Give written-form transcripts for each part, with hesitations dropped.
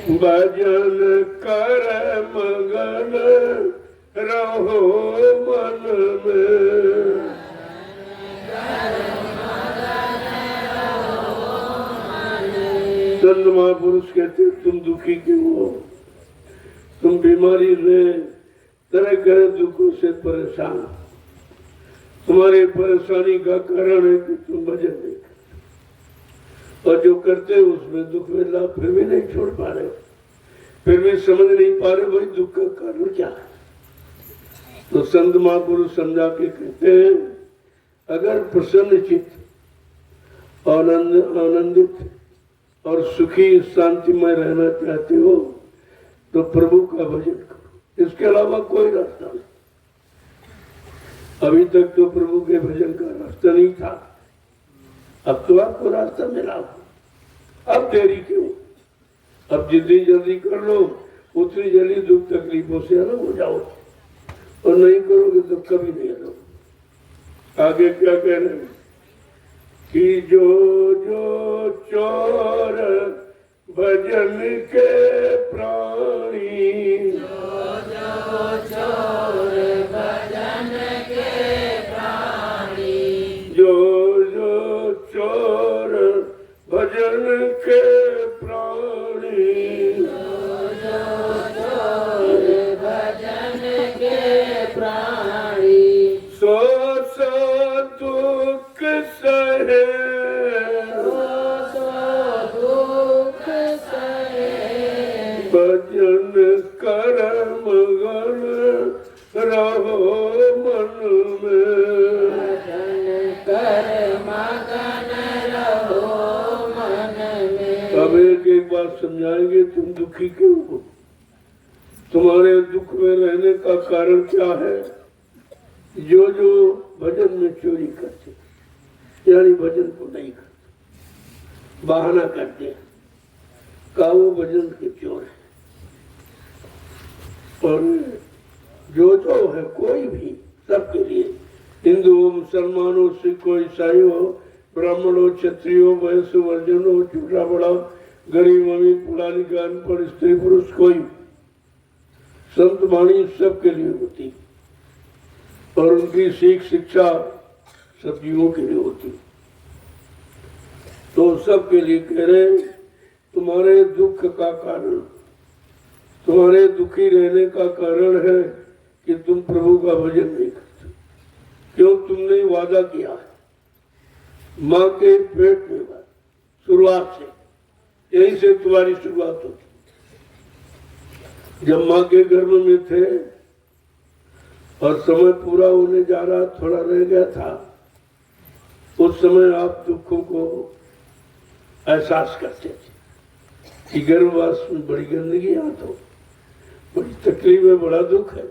भजन कर मगन रहो मन में। संत महापुरुष कहते तुम दुखी क्यों हो, तुम बीमारी में तरह तरह दुखों से परेशान, तुम्हारी परेशानी का कारण है कि तुम भजन नहीं करते, और जो करते उसमें दुख मिला फिर भी नहीं छोड़ पा रहे, फिर भी समझ नहीं पा रहे भाई दुख का कारण क्या है। तो संत महापुरुष समझा के कहते हैं अगर प्रसन्न चित्त आनंदित और सुखी शांतिमय रहना चाहते हो तो प्रभु का भजन करो, इसके अलावा कोई रास्ता नहीं। अभी तक तो प्रभु के भजन का रास्ता नहीं था, अब तो आपको रास्ता मिला, अब देरी क्यों, अब जितनी जल्दी कर लो उतनी जल्दी दुख तकलीफों से अलग हो जाओ, और नहीं करोगे तो कभी नहीं अलग। आगे क्या कह रहे हैं कि जो जो चोर भजन के प्राणी, जो जो चोर भजन के प्राणी, जो जो चोर भजन के प्राणी, जो जो चोर भजन के प्राणी, सो सो दुख सहे, सो दुख सहे, भजन कर मगन रहो मन में। भजन कर मगन रहो मन में। अब एक बात समझाएंगे तुम दुखी क्यों हो, तुम्हारे दुख में रहने का कारण क्या है। जो जो भजन में चोरी करते यानी भजन को नहीं करते, बहाना करते हैं का वो भजन के चोर है। और जो है कोई भी सबके लिए, हिंदू हो, मुसलमान हो, सिख हो, ईसाई हो, ब्राह्मण हो, क्षत्रिय हो, वैश्य वर्जन हो, छोटा बड़ा, गरीब अमीर, पुरानी अनपढ़, स्त्री पुरुष, कोई संत वाणी सबके लिए होती और उनकी सीख शिक्षा सब जीवों के लिए होती। तो सबके लिए कह रहे तुम्हारे दुख का कारण, तुम्हारे दुखी रहने का कारण है कि तुम प्रभु का भजन नहीं करते। क्यों, तुमने वादा किया है माँ के पेट में, शुरुआत से यहीं से तुम्हारी शुरुआत होती। जब माँ के गर्भ में थे और समय पूरा होने जा रहा, थोड़ा रह गया था, उस समय आप दुखों को एहसास करते थे कि गर्भवास में बड़ी गंदगी आ, तो बड़ी तकलीफ है, बड़ा दुख है,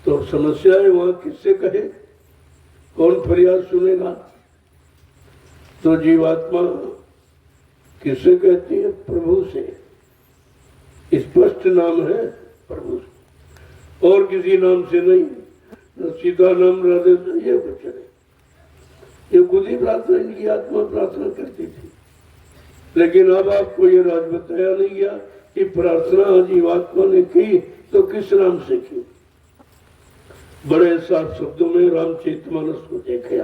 तो समस्या है वहां किससे कहे, कौन फरियाद सुनेगा। तो जीवात्मा किससे कहती है, प्रभु से। स्पष्ट नाम है प्रभु, और किसी नाम से नहीं, न सीता नाम राधे से, ये कुछ नहीं, ये खुद ही प्रार्थना इनकी आत्मा प्रार्थना करती थी। लेकिन अब आपको ये राज बताया नहीं गया कि प्रार्थना जीवात्मा ने की तो किस नाम से की। बड़े साफ शब्दों में रामचरितमानस को देखे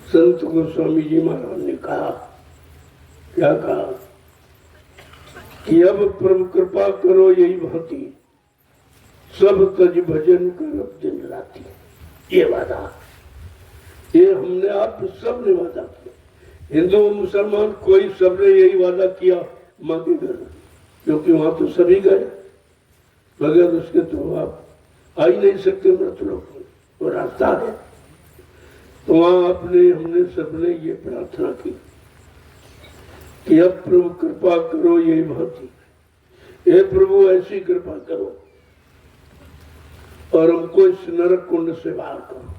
संत गोस्वामी जी महाराज ने कहा, क्या कहा कि अब प्रभु कृपा करो यही भांति, सब तज भजन कर दिन राति। ये वादा, ये हमने आप सब ने वादा किया, हिंदू मुसलमान कोई सबने यही वादा किया माँ के घर, क्योंकि वहां तो सभी गए, बगैर उसके तो आप आ ही नहीं सकते मृत लोग, वो रास्ता है। तो वहां आपने हमने सबने ये प्रार्थना की कि अब प्रभु कृपा करो यही भांति, हे प्रभु ऐसी कृपा करो और हमको इस नरक कुंड से बाहर करो।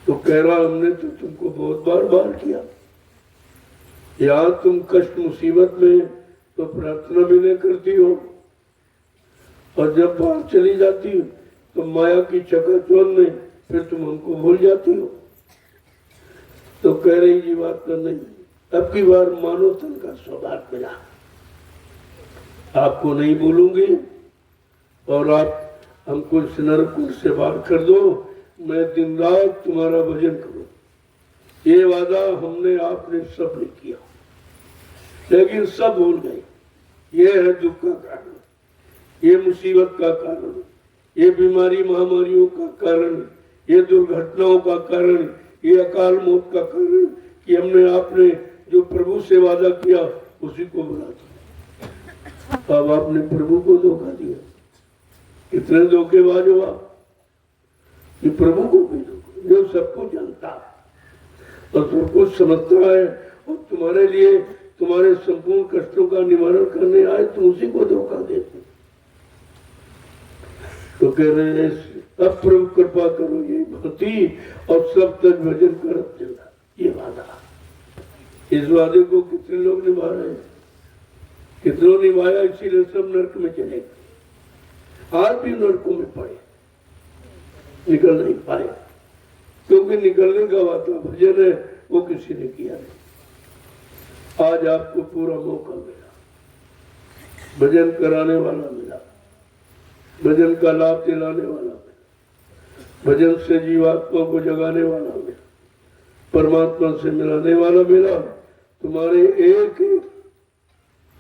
तो कह रहा हमने तो तुमको बहुत बार किया, यहाँ तुम कष्ट मुसीबत में तो प्रार्थना भी नहीं करती हो, और जब बाहर चली जाती हो तो माया की चकाचौंध में फिर तुम हमको भूल जाती हो। तो कह रही जीवात्मा नहीं, अब की बार मानव तन का सौभाग्य मिला। आपको नहीं बोलूंगी और आप हमको इस नरकुंड से बाहर कर दो, मैं दिन रात तुम्हारा भजन करूं। ये वादा हमने आपने सब ने किया, लेकिन सब भूल गए। ये है दुख का कारण, ये मुसीबत का कारण, ये बीमारी महामारियों का कारण, ये दुर्घटनाओं का कारण, ये अकाल मौत का कारण कि हमने आपने जो प्रभु से वादा किया उसी को बुला दिया। अब आपने प्रभु को धोखा दिया। कितने धोखेबाज हो आप, कि प्रभु को भी धोखा, जो सबको जानता और सब कुछ समझता है और तुम्हारे लिए तुम्हारे संपूर्ण कष्टों का निवारण करने आए, तुम उसी को धोखा देते। तो कह रहे हैं अब प्रभु कृपा करो ये भक्ति और सब तक भजन कर चलना, ये वादा। इस वादे को कितने लोग निभा रहे हैं, कितनों निभाया, इसीलिए सब नरक में चले गए। आज भी नरकों में पड़े, निकल नहीं पाए, क्योंकि निकलने का वादा भजन है वो किसी ने किया नहीं। आज आपको पूरा मौका मिला, भजन कराने वाला मिला, भजन का लाभ दिलाने वाला मिला, भजन से जीवात्मा को जगाने वाला मिला, परमात्मा से मिलाने वाला मिला, तुम्हारे एक एक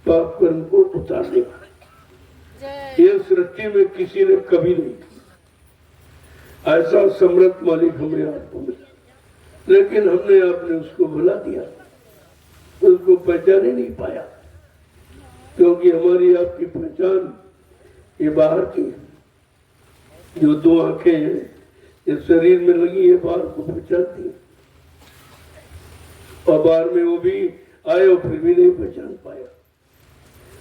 पाप कर्म को उतारने वाला। ये सृष्टि में किसी ने कभी नहीं किया। ऐसा समर्थ मालिक हमें आपको मिला, लेकिन हमने आपने उसको भुला दिया, उसको पहचान ही नहीं पाया, क्योंकि हमारी आपकी पहचान ये बाहर की है। जो दो आंखें हैं इस शरीर में लगी है, बाहर को पहचानती है, और बाहर में वो भी आए और फिर भी नहीं पहचान पाया।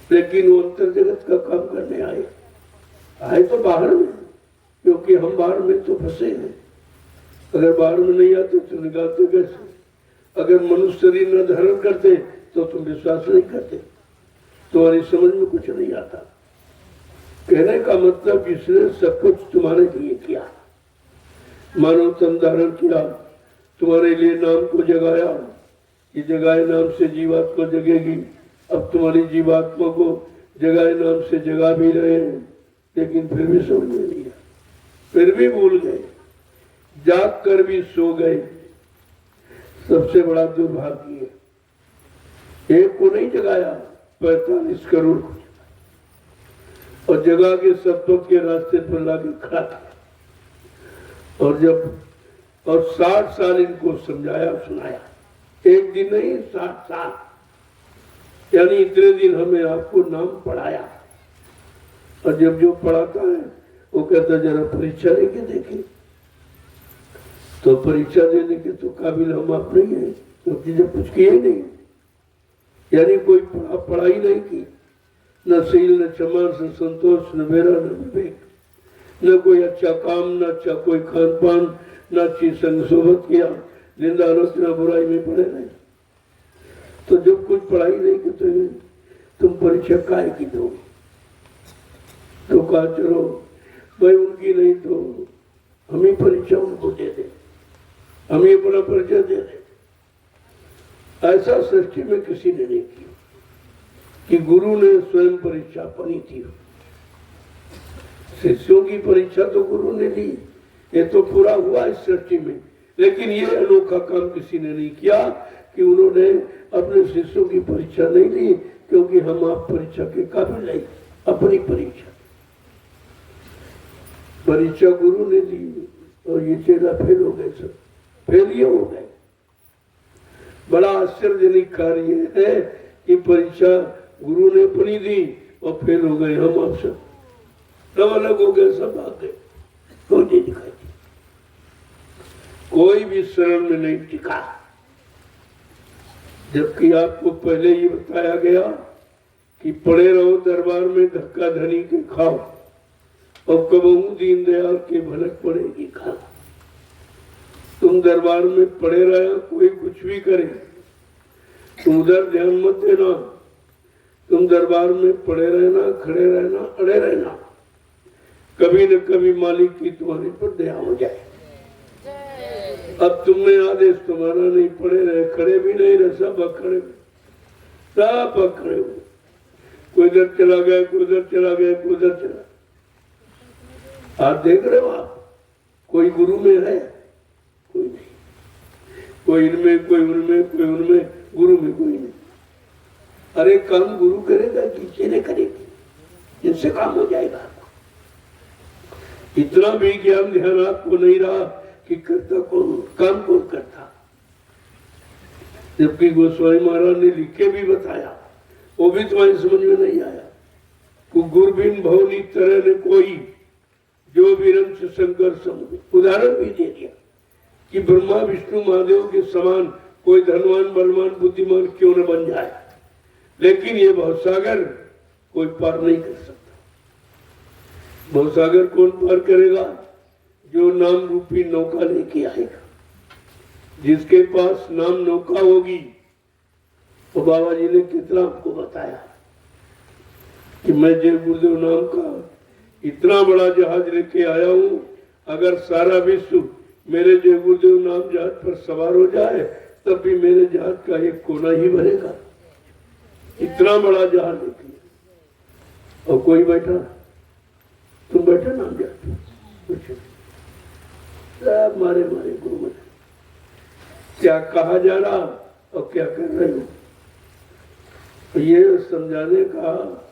लेकिन वो अंतर जगत का काम करने आए तो बाहर में, क्योंकि हम बाहर में तो फंसे हैं। अगर बाहर में नहीं आते तो निकालते कैसे? अगर मनुष्य शरीर न धारण करते तो तुम विश्वास नहीं करते, तुम्हारी समझ में कुछ नहीं आता। कहने का मतलब इसने सब कुछ तुम्हारे लिए किया, मानव तन धारण किया, तुम्हारे लिए नाम को जगाया। ये जगाए नाम से जीवात्मा जगेगी। अब तुम्हारी जीवात्मा को जगाए नाम से जगा भी रहे हैं, लेकिन फिर भी समझ में नहीं आया, फिर भी भूल गए, जाग कर भी सो गए। सबसे बड़ा दुर्भाग्य है, एक को नहीं जगाया, 45 करोड़ को जगाया, और जगा के सब के रास्ते पर लाके खड़ा किया। और 60 साल इनको समझाया सुनाया, एक दिन नहीं 60 साल, यानी इतने दिन हमें आपको नाम पढ़ाया। और जब जो पढ़ाता है वो कहता जरा परीक्षा लेके देखें, तो परीक्षा देने के तो काबिल हम आप नहीं है, क्योंकि जब कुछ किया ही नहीं, यानी कोई पढ़ाई नहीं की, न शील, न क्षमा, न संतोष, न मेरा, न विवेक, न कोई अच्छा काम, न अच्छा कोई खान पान, न अच्छी संग सोबत किया, निंदा आलोचना बुराई में पड़े रहे। तो जब कुछ पढ़ाई नहीं की तो तुम परीक्षा काहे की दोगे? तो कहा चलो भाई उनकी नहीं तो हम ही परीक्षा उनको दे दे, हम ही अपना परिचय दे दे। ऐसा सृष्टि में किसी ने नहीं किया कि गुरु ने स्वयं परीक्षा अपनी थी। शिष्यों की परीक्षा तो गुरु ने ली, ये तो पूरा हुआ इस सृष्टि में। लेकिन ये अनोखा काम किसी ने नहीं किया कि उन्होंने अपने शिष्यों की परीक्षा नहीं ली, क्योंकि हम आप परीक्षा के काबिल नहीं। अपनी परीक्षा गुरु ने दी और ये चेला फेल हो गए, सब फेल ही हो गए। बड़ा आश्चर्यजनक कार्य है कि परीक्षा गुरु ने अपनी दी और फेल हो गए हम आप सब, सब अलग हो गए, सब आ गए, कोई नहीं दिखाई दी, कोई भी शरण में नहीं टिका। जबकि आपको पहले ही बताया गया कि पड़े रहो दरबार में धक्का धनी के खाओ, और कबहू दीनदयाल के भलक पड़ेगी खा। तुम दरबार में पड़े रहे, कोई कुछ भी करे, तुम उधर ध्यान मत देना, तुम दरबार में पड़े रहना, खड़े रहना, अड़े रहना, कभी न कभी मालिक की तुम्हारे पर दया हो जाए। अब तुमने आदेश तुम्हारा नहीं, पड़े रहे, खड़े भी नहीं रहे, सब अखड़े, सब अखड़े हुए। कोई इधर चला गया, कोई उधर चला गया, कोई उधर चला। आप देख रहे हो, आप कोई गुरु में है? कोई नहीं। कोई इनमें, कोई उनमें, कोई उनमें, गुरु में कोई नहीं। अरे काम गुरु करेगा कि चेले करेगी, जिनसे काम हो जाएगा आपको। इतना भी ज्ञान ध्यान आपको नहीं रहा कि करता कौन, काम कौन करता। जबकि गोस्वामी महाराज ने लिख के भी बताया, वो भी तुम्हारी समझ में नहीं आया। गुरबिन भवनी तरह ने कोई जो विरंश शंकर समझे। उदाहरण भी दे दिया कि ब्रह्मा विष्णु महादेव के समान कोई धनवान बलवान बुद्धिमान क्यों न बन जाए, लेकिन ये भवसागर कोई पार नहीं कर सकता। भवसागर कौन पार करेगा? जो नाम रूपी नौका लेके आएगा। जिसके पास नाम नौका होगी, तो बाबा जी ने कितना आपको बताया कि मैं जय गुरुदेव नाम का इतना बड़ा जहाज लेके आया हूं, अगर सारा विश्व मेरे जय गुरुदेव नाम जहाज पर सवार हो जाए तब भी मेरे जहाज का एक कोना ही भरेगा। इतना बड़ा जहाज लेके, और कोई बैठा, तुम बैठे नाम जहाज, कुछ सब मारे मारे गुरु में क्या कहा जा रहा और क्या कर रहे हो, ये समझाने का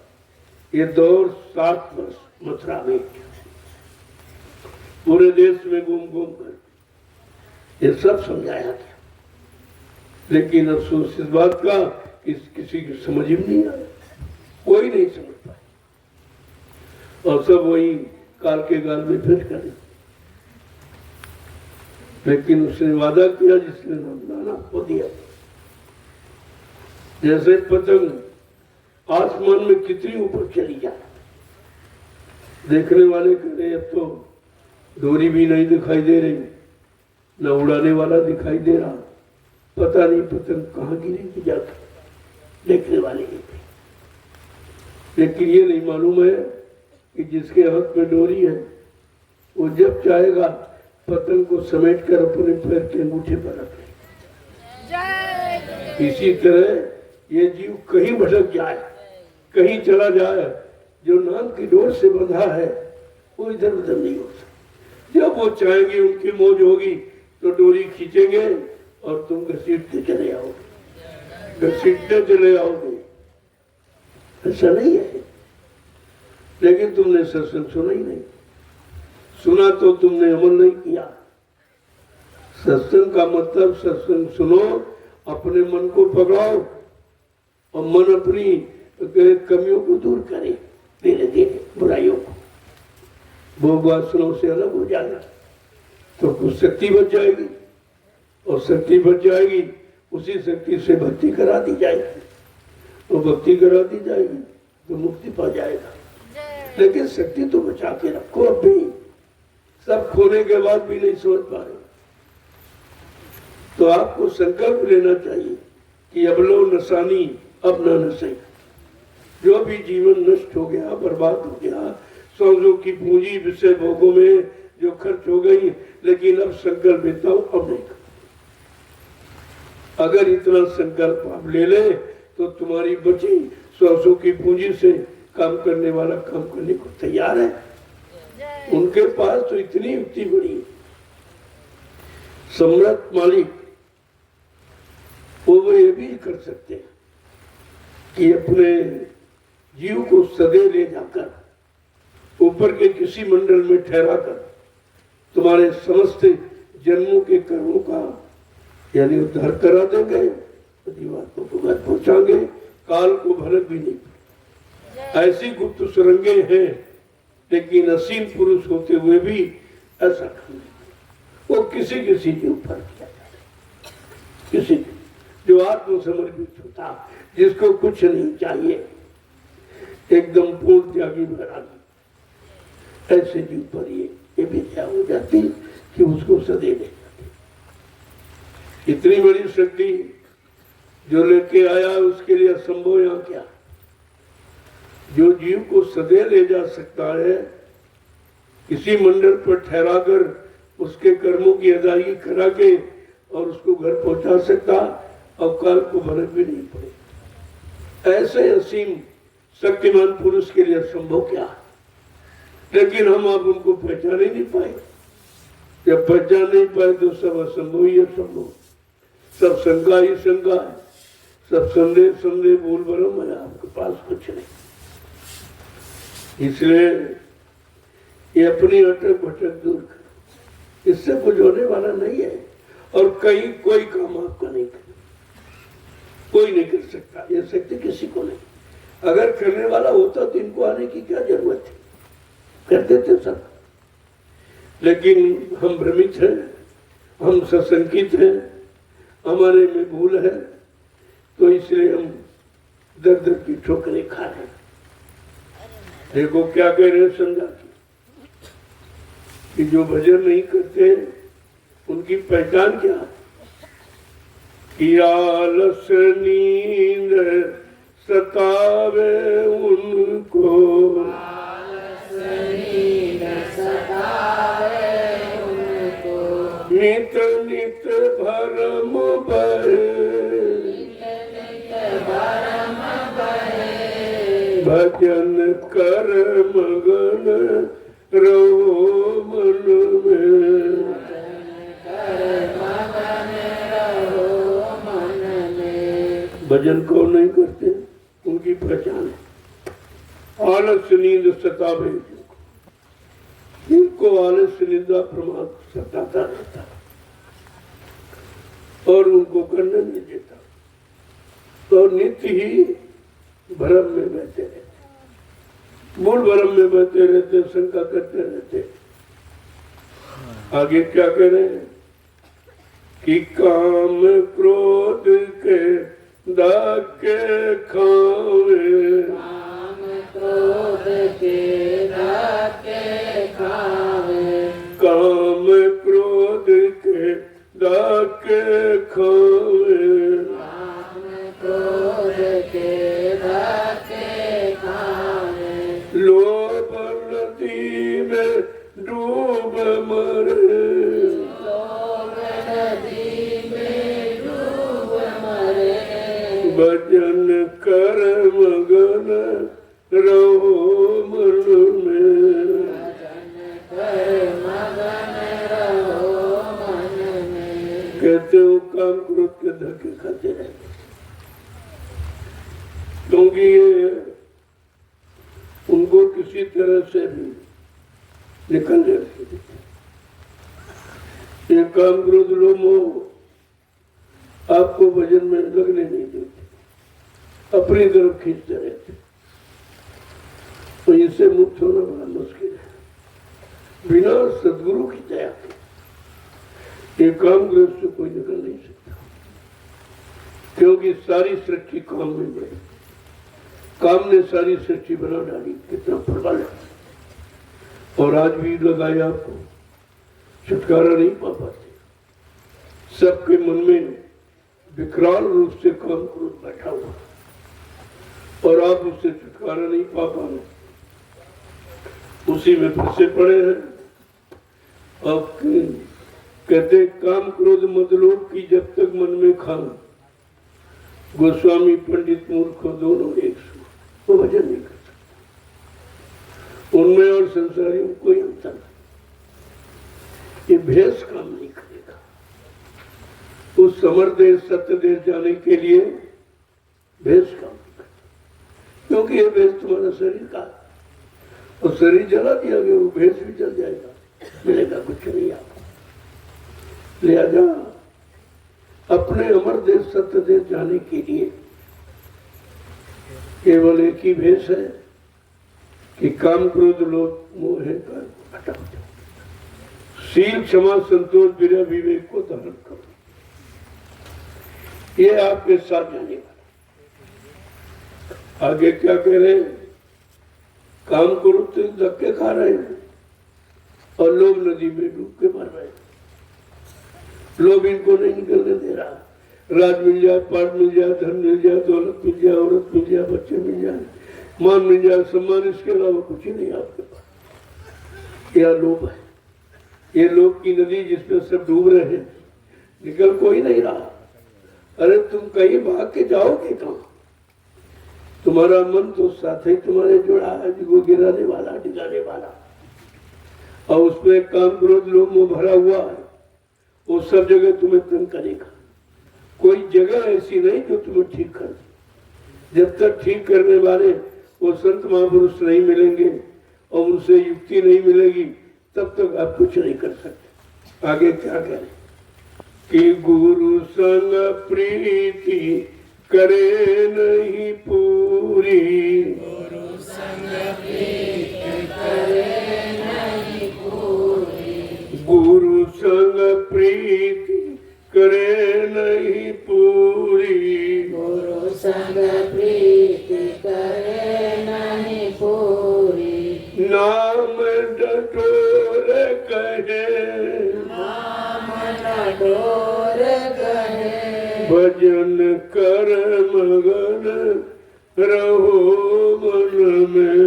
ये दौर 7 वर्ष मथुरा में पूरे देश में घूम घूम कर ये सब समझाया गया। लेकिन अफसोस इस बात का किसी की समझ ही नहीं आया, कोई नहीं समझ पाया, और सब वही काल के गाल में फिर करे। लेकिन उसने वादा किया जिसने नाम लाना को दिया। जैसे पतंग आसमान में कितनी ऊपर चली जाए, देखने वाले कह अब तो डोरी भी नहीं दिखाई दे रही, न उड़ाने वाला दिखाई दे रहा, पता नहीं पतंग कहाँ गिरेगी जाकर, देखने वाले ही थे। लेकिन ये नहीं मालूम है कि जिसके हाथ में डोरी है वो जब चाहेगा पतंग को समेट कर अपने पैर के अंगूठे पर रख ले। इसी तरह ये जीव कहीं भटक जाए, कहीं चला जाए, जो नाम की डोर से बंधा है वो इधर उधर नहीं हो सकता। जब वो चाहेंगे, उनकी मौज होगी तो डोरी खींचेंगे और तुम घसीटते चले आओगे, घसीटते चले आओगे। ऐसा नहीं है। लेकिन तुमने सत्संग सुना ही नहीं, सुना तो तुमने अमल नहीं किया। सत्संग का मतलब सत्संग सुनो, अपने मन को पकड़ाओ और मन अपनी कमियों को दूर करे, धीरे धीरे बुराइयों को, भोग वासनाओं से अलग हो जाना, तो कुछ शक्ति बच जाएगी, और शक्ति बच जाएगी, उसी शक्ति से भक्ति करा दी जाएगी, और भक्ति करा दी जाएगी तो मुक्ति पा जाएगा। लेकिन शक्ति तो बचा के रखो। अब भी सब खोने के बाद भी नहीं समझ पा रहे, तो आपको संकल्प लेना चाहिए कि अब लो नसानी अब ना नसे। जो भी जीवन नष्ट हो गया, बर्बाद हो गया, सौजों की पूंजी विषय भोगों में जो खर्च हो गई, लेकिन अब संकल्प लेता हूं अब नहीं। अगर इतना संकल्प आप ले ले तो तुम्हारी बची सौसों की पूंजी से काम करने वाला काम करने को तैयार है। उनके पास तो इतनी युक्ति बड़ी है। सम्राट मालिक वो ये भी कर सकते हैं कि अपने जीव को सदैव ले जाकर ऊपर के किसी मंडल में ठहरा कर तुम्हारे समस्त जन्मों के कर्मों का यानी उद्धार करा देंगे, जीवात्मा को भगत पहुंचाएंगे, काल को भनक भी नहीं। ऐसी गुप्त सुरंगे हैं, लेकिन असीम पुरुष होते हुए भी ऐसा काम नहीं। वो किसी किसी के ऊपर किया जाता, किसी जो आत्मसमर्पित होता, जिसको कुछ नहीं चाहिए, एकदम पूर्ण त्यागी वैरागी, ऐसे जीव पर ये भी क्या हो जाती कि उसको सदैव ले जाती। इतनी बड़ी शक्ति जो लेके आया उसके लिए असंभव यहाँ क्या। जो जीव को सदैव ले जा सकता है, किसी मंडल पर ठहराकर उसके कर्मों की अदायगी करा के और उसको घर पहुंचा सकता और काल को भरक भी नहीं पड़े। ऐसे असीम शक्तिमान पुरुष के लिए असंभव क्या है, लेकिन हम आप उनको पहचान ही नहीं पाए। जब पहचान नहीं पाए तो सब असंभव ही असंभव, सब शंका ही शंका है, सब संदेह संदेह बोल बरम है, आपके पास कुछ नहीं। इसलिए ये अपनी अटक भटक दूर करो, इससे कुछ होने वाला नहीं है। और कहीं कोई काम आपका नहीं कर, कोई नहीं कर सकता, ये शक्ति किसी को नहीं। अगर करने वाला होता तो इनको आने की क्या जरूरत थी, कर देते सब। लेकिन हम भ्रमित हैं, हम सशंकित हैं, हमारे में भूल है, तो इसलिए हम दर दर की ठोकरें खा रहे हैं। देखो क्या कह रहे हैं संज्ञा कि जो भजन नहीं करते उनकी पहचान क्या है कि आलस नींद सतावे उनको, नित नित भरम भजन कर मगन रहो मन में। भजन को नहीं करते उनकी पहचान है आलस नींद सतावे, इनको आलस निंदा प्रमाद सताता रहता और उनको करने नहीं देता, तो नित्य ही भ्रम में बहते रहते, मूल भ्रम में बहते रहते, शंका करते रहते। आगे क्या कह रहे हैं कि काम क्रोध के डाके खावे, काम क्रोध के डाके खावे, काम क्रोध के डाके खावे, काम क्रोध के डाके खावे, लोभ नदी में डूब मरे, लोभ नदी में डूब मरे, भजन कर मगन रहो मन में, भजन कर मगन रहो मन में। कहते हो काम क्रोध के धक्के खाते रहते, क्योंकि ये उनको किसी तरह से भी निकलने नहीं देते। ये काम क्रोध लोभ मोह आपको भजन में लगने नहीं देते, अपनी तरफ खींचते रहते, तो इससे मुक्त होना बड़ा मुश्किल है। बिना सदगुरु की दया के ये काम क्रोध से कोई निकल नहीं सकता, क्योंकि सारी सृष्टि काम में बनी, काम ने सारी सृष्टि बना डाली, कितना प्रबल है। और आज भी लगाए आपको छुटकारा नहीं पा पाते, सबके मन में विकराल रूप से काम क्रोध बैठा हुआ और आप उससे छुटकारा नहीं पा पा रहे, उसी में फंसे पड़े हैं। अब कहते काम क्रोध मदलोभ की जब तक मन में खान, गोस्वामी पंडित मूर्ख दोनों एक सु, वो भजन नहीं कर सकता, उनमें और संसारियों में कोई अंतर नहीं। ये भेष काम नहीं करेगा, उस समर देश सत्य देश जाने के लिए भेष काम नहीं करेगा, क्योंकि ये भेष तुम्हारा शरीर का, और शरीर जला दिया गया, वो भेष भी जल जाएगा, मिलेगा कुछ नहीं आपको। लिहाजा अपने अमर देश सत्य देश जाने के लिए केवल एक ही भेष है कि काम क्रोध लोभ मोह कर हटा दो, शील क्षमा संतोष विरह विवेक को धारण करो, ये आपके साथ जाने वाला। आगे क्या कह रहे हैं, काम क्रोध से धक्के खा रहे हैं और लोभ नदी में डूब के मर रहे हैं। लोभ इनको नहीं निकलने दे रहा, राज मिल जाए, पाठ मिल जाए, धन मिल जाए, दौलत मिल जाए, औरत मिल जाए, बच्चे मिल जाए, मान मिल जाए, सम्मान, इसके अलावा कुछ ही नहीं आपके पास। यह लोभ है, ये लोक की नदी जिसमें सब डूब रहे हैं, निकल कोई नहीं रहा। अरे तुम कहीं भाग के जाओगे कहाँ? तुम्हारा मन तो साथ ही तुम्हारे जुड़ा है, जिसको गिराने वाला, डिगाने वाला, और उसमें काम क्रोध लोभ मोह भरा हुआ है। वो सब जगह तुम्हें तंग करेगा। कोई जगह ऐसी नहीं जो तुम्हें ठीक कर दे। जब तक ठीक करने वाले वो संत महापुरुष नहीं मिलेंगे और उनसे युक्ति नहीं मिलेगी, तब तक आप कुछ नहीं कर सकते। आगे क्या करें कि गुरु संग प्रीति करे नहीं पूरी, गुरु संग प्रीति करे नहीं पूरी, गुरु संग प्रीति करे नहीं पूरी, गुरु संग प्रीति करे नहीं पूरी, नाम डटोर कहे, नाम डटोर कहे, भजन कर मगन रहो मन में,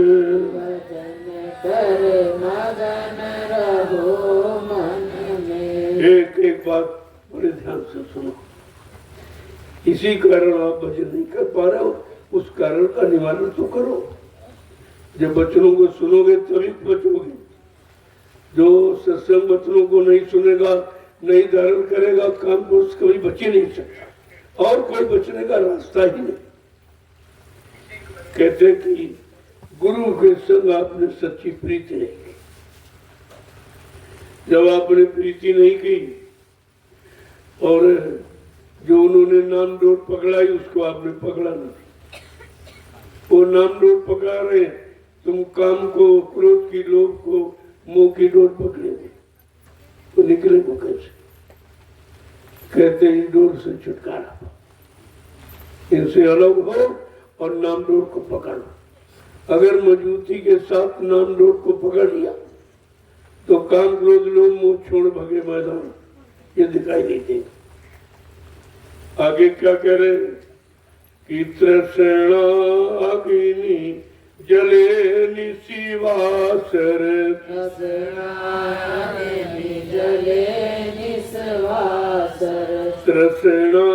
भजन कर मगन रहो मन में। एक एक बात बड़े ध्यान से सुनो। इसी कारण आप भजन नहीं कर पा रहे हो, उस कारण का निवारण तो करो। जब वचनों को सुनोगे तभी बचोगे। जो सत्संग वचनों को नहीं सुनेगा, नहीं धारण करेगा, काम को कभी बच ही नहीं सकता, और कोई बचने का रास्ता ही नहीं। कहते कि गुरु के संग आपने सच्ची प्रीति नहीं की। जब आपने प्रीति नहीं की और जो उन्होंने नाम डोर पकड़ाई उसको आपने पकड़ा नहीं। वो नाम डोर पकड़ा रहे, तुम काम को, क्रोध की, लोभ को, मोह की डोर पकड़ेंगे तो निकले को कैसे? कहते इन डोर से छुटकारा, इनसे अलग हो और नाम डोर को पकड़ो। अगर मजबूती के साथ नाम डोर को पकड़ लिया तो काम, क्रोध, लोभ, मोह छोड़ भगे मैदान ये दिखाई नहीं देगा। आगे क्या कह रहे कि तृष्णा अग्नि जले निशिवासर, जले निस्वासर, तृष्णा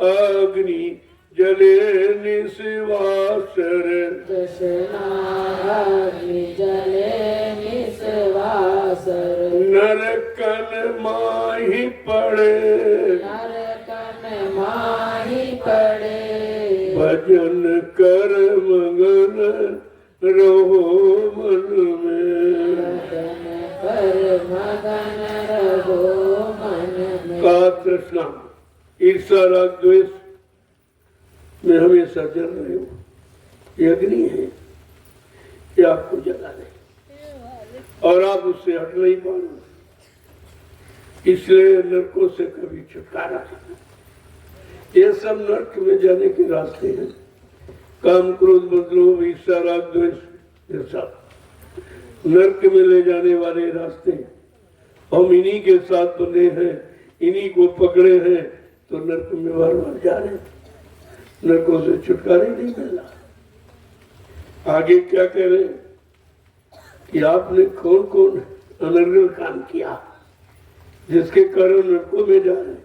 अग्नि जले निशिवासर, तृष्णाग्नि जले निस्वासर, नरकन माही पड़े, नरकन माही पड़े, भजन कर मगन रहो मन में, भजन कर मगन रहो मन में। का तृष्णा, ईर्षा, राग, द्वेष में हमेशा जल रहे हो, ये अग्नि है, ये आपको जला दे और आप उससे हट नहीं पा रहे। इसलिए नरकों से कभी छुटकारा नहीं। ये सब नरक में जाने के रास्ते हैं। काम, क्रोध, मद, लोभ, ईर्षा, राग, द्वेष, ये सब नरक में ले जाने वाले रास्ते। हम इन्हीं के साथ बंधे हैं, इन्हीं को पकड़े हैं, तो नरक में बार बार जा रहे हैं। नरकों से छुटकारा ही नहीं मिल रहा। आगे क्या कह रहे हैं कि आपने कौन कौन अनर्गल काम किया जिसके कारण नरकों में जा रहे हैं,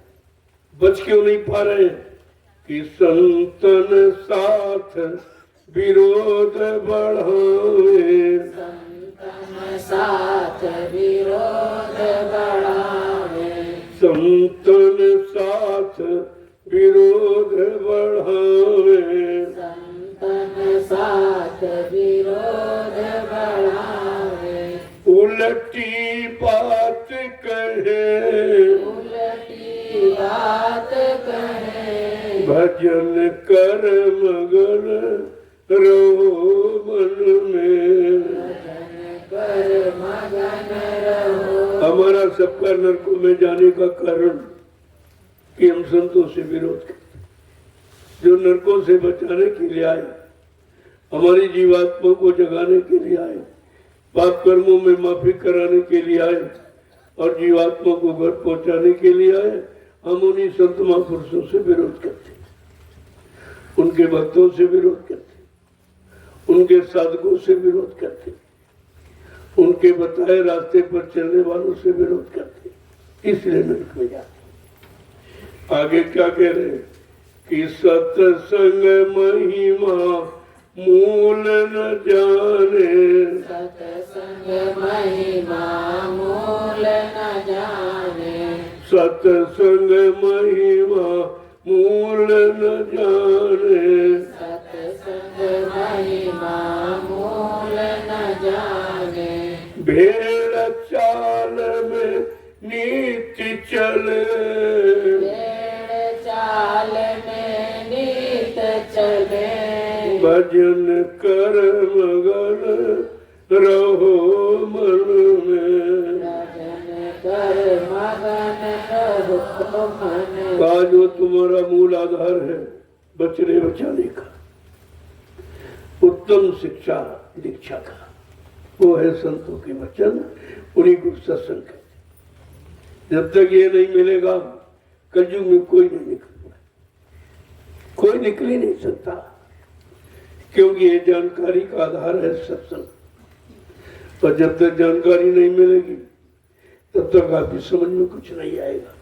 बच क्यों नहीं पा रहे हैं? कि संतन साथ विरोध बढ़ावे, संतन साथ विरोध बढ़ावे, संतन साथ विरोध बढ़ावे, संतन साथ विरोध बढ़ावे, उलटी बात कहे, उलटी बात कहे, भजन कर मगन रहो मन में, भजन कर मगन रहो। हमारा सबका नरकों में जाने का कारण कि हम संतों से विरोध करते, जो नरकों से बचाने के लिए आए, हमारी जीवात्मा को जगाने के लिए आए, पाप कर्मों में माफी कराने के लिए आए और जीवात्मा को घर पहुंचाने के लिए आए। हम उन्हीं संत महापुरुषों से विरोध करते, उनके भक्तों से विरोध करते, उनके साधकों से विरोध करते उनके बताए रास्ते पर चलने वालों से विरोध करते, इसलिए नरक में जाते। आगे क्या कह रहे हैं कि सत्संग महिमा मूल न जाने, सत्संग महिमा मूल न जाने, सत्संग महिमा मूल न जाने, सत्संग महिमा मूल न जाने, भेड़ चाल में नीति चले, भेड़ चाल में नीत चले, भजन कर मगन रहो मन में, भजन कर मगन रहो मन। का जो तुम्हारा मूल आधार है बचने बचाने का, उत्तम शिक्षा दीक्षा का, वो है संतों के वचन, उन्हीं को सत्संग कहते। जब तक ये नहीं मिलेगा कलयुग में कोई नहीं निकलेगा, कोई निकल ही नहीं सकता, क्योंकि ये जानकारी का आधार है सत्संग। और जब तक जानकारी नहीं मिलेगी तब तक आपकी समझ में कुछ नहीं आएगा,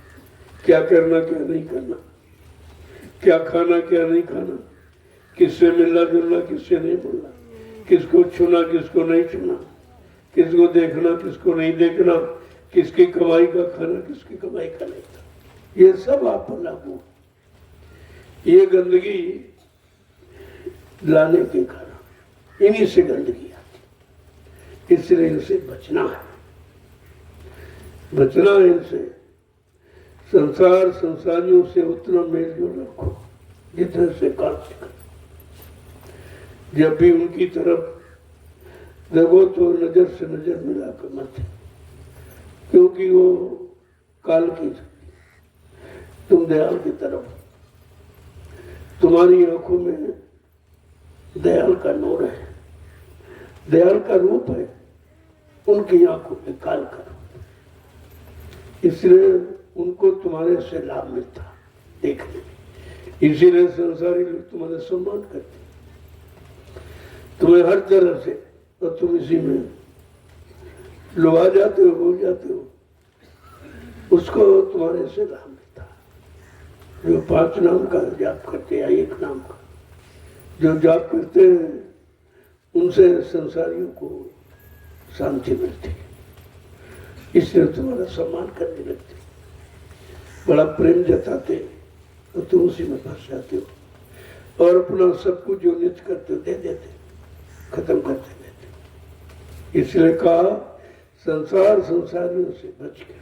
क्या करना क्या नहीं करना, क्या खाना क्या नहीं खाना, किससे मिलना जुलना किससे नहीं मिलना, किसको छूना किसको नहीं छूना, किसको देखना किसको नहीं देखना, किसकी कमाई का खाना किसकी कमाई का नहीं खाना, ये सब आप पर लागू। ये गंदगी लाने के कारण इन्हीं से गंदगी आती, इसलिए इनसे बचना है, बचना है इनसे। संसार संसारियों से उतना मेल जोल रखो जितने से काल सके। जब भी उनकी तरफ देखो तो नजर से नजर मिलाकर मत, क्योंकि वो काल की, तुम दयाल की तरफ, तुम्हारी आंखों में दयाल का नूर है, दयाल का रूप है, उनकी आंखों में काल का रूप, इसलिए उनको तुम्हारे से लाभ मिलता देखने में। इसीलिए संसारी लोग तुम्हारे सम्मान करते, तुम्हें हर तरह से, और तुम इसी में लुभा जाते हो जाते हो, उसको तुम्हारे से लाभ मिलता। जो 5 नाम का जाप करते हैं, 1 नाम का जो जाप करते हैं, उनसे संसारियों को शांति मिलती है, इसलिए तुम्हारा सम्मान करने लगते, बड़ा प्रेम जताते, तो तुम उसी में फंस जाते हो और अपना सब कुछ जो नित्य करते दे देते, खत्म करते देते। इसलिए कहा संसार संसारियों से बच के।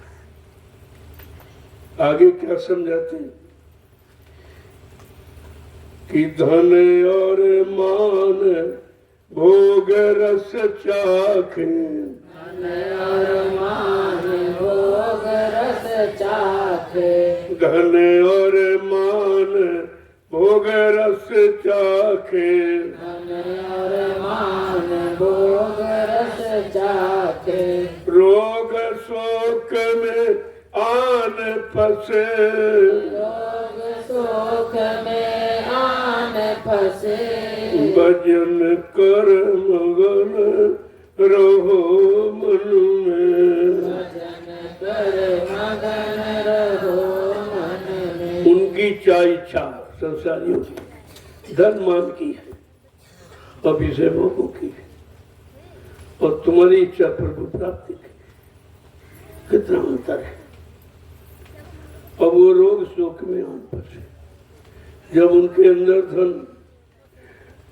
आगे क्या समझाते हैं कि धन और मान भोग रस चाखे, धन और मान भोग रस चाखे, धन और मान भोग रस चाखे, धन और मान भोग रस चाखे, रोग शोक में आन फंसे, रोग शोक में आन फंसे, भजन कर मगन रहो मन में, भजन कर मगन रहो मन में। उनकी चाह इच्छा संसारियों की धन मान की है, अभिषय भोगों की है, और तुम्हारी इच्छा प्रभु प्राप्ति की, कितना अंतर है। अब वो रोग शोक में आन फंसे, जब उनके अंदर धन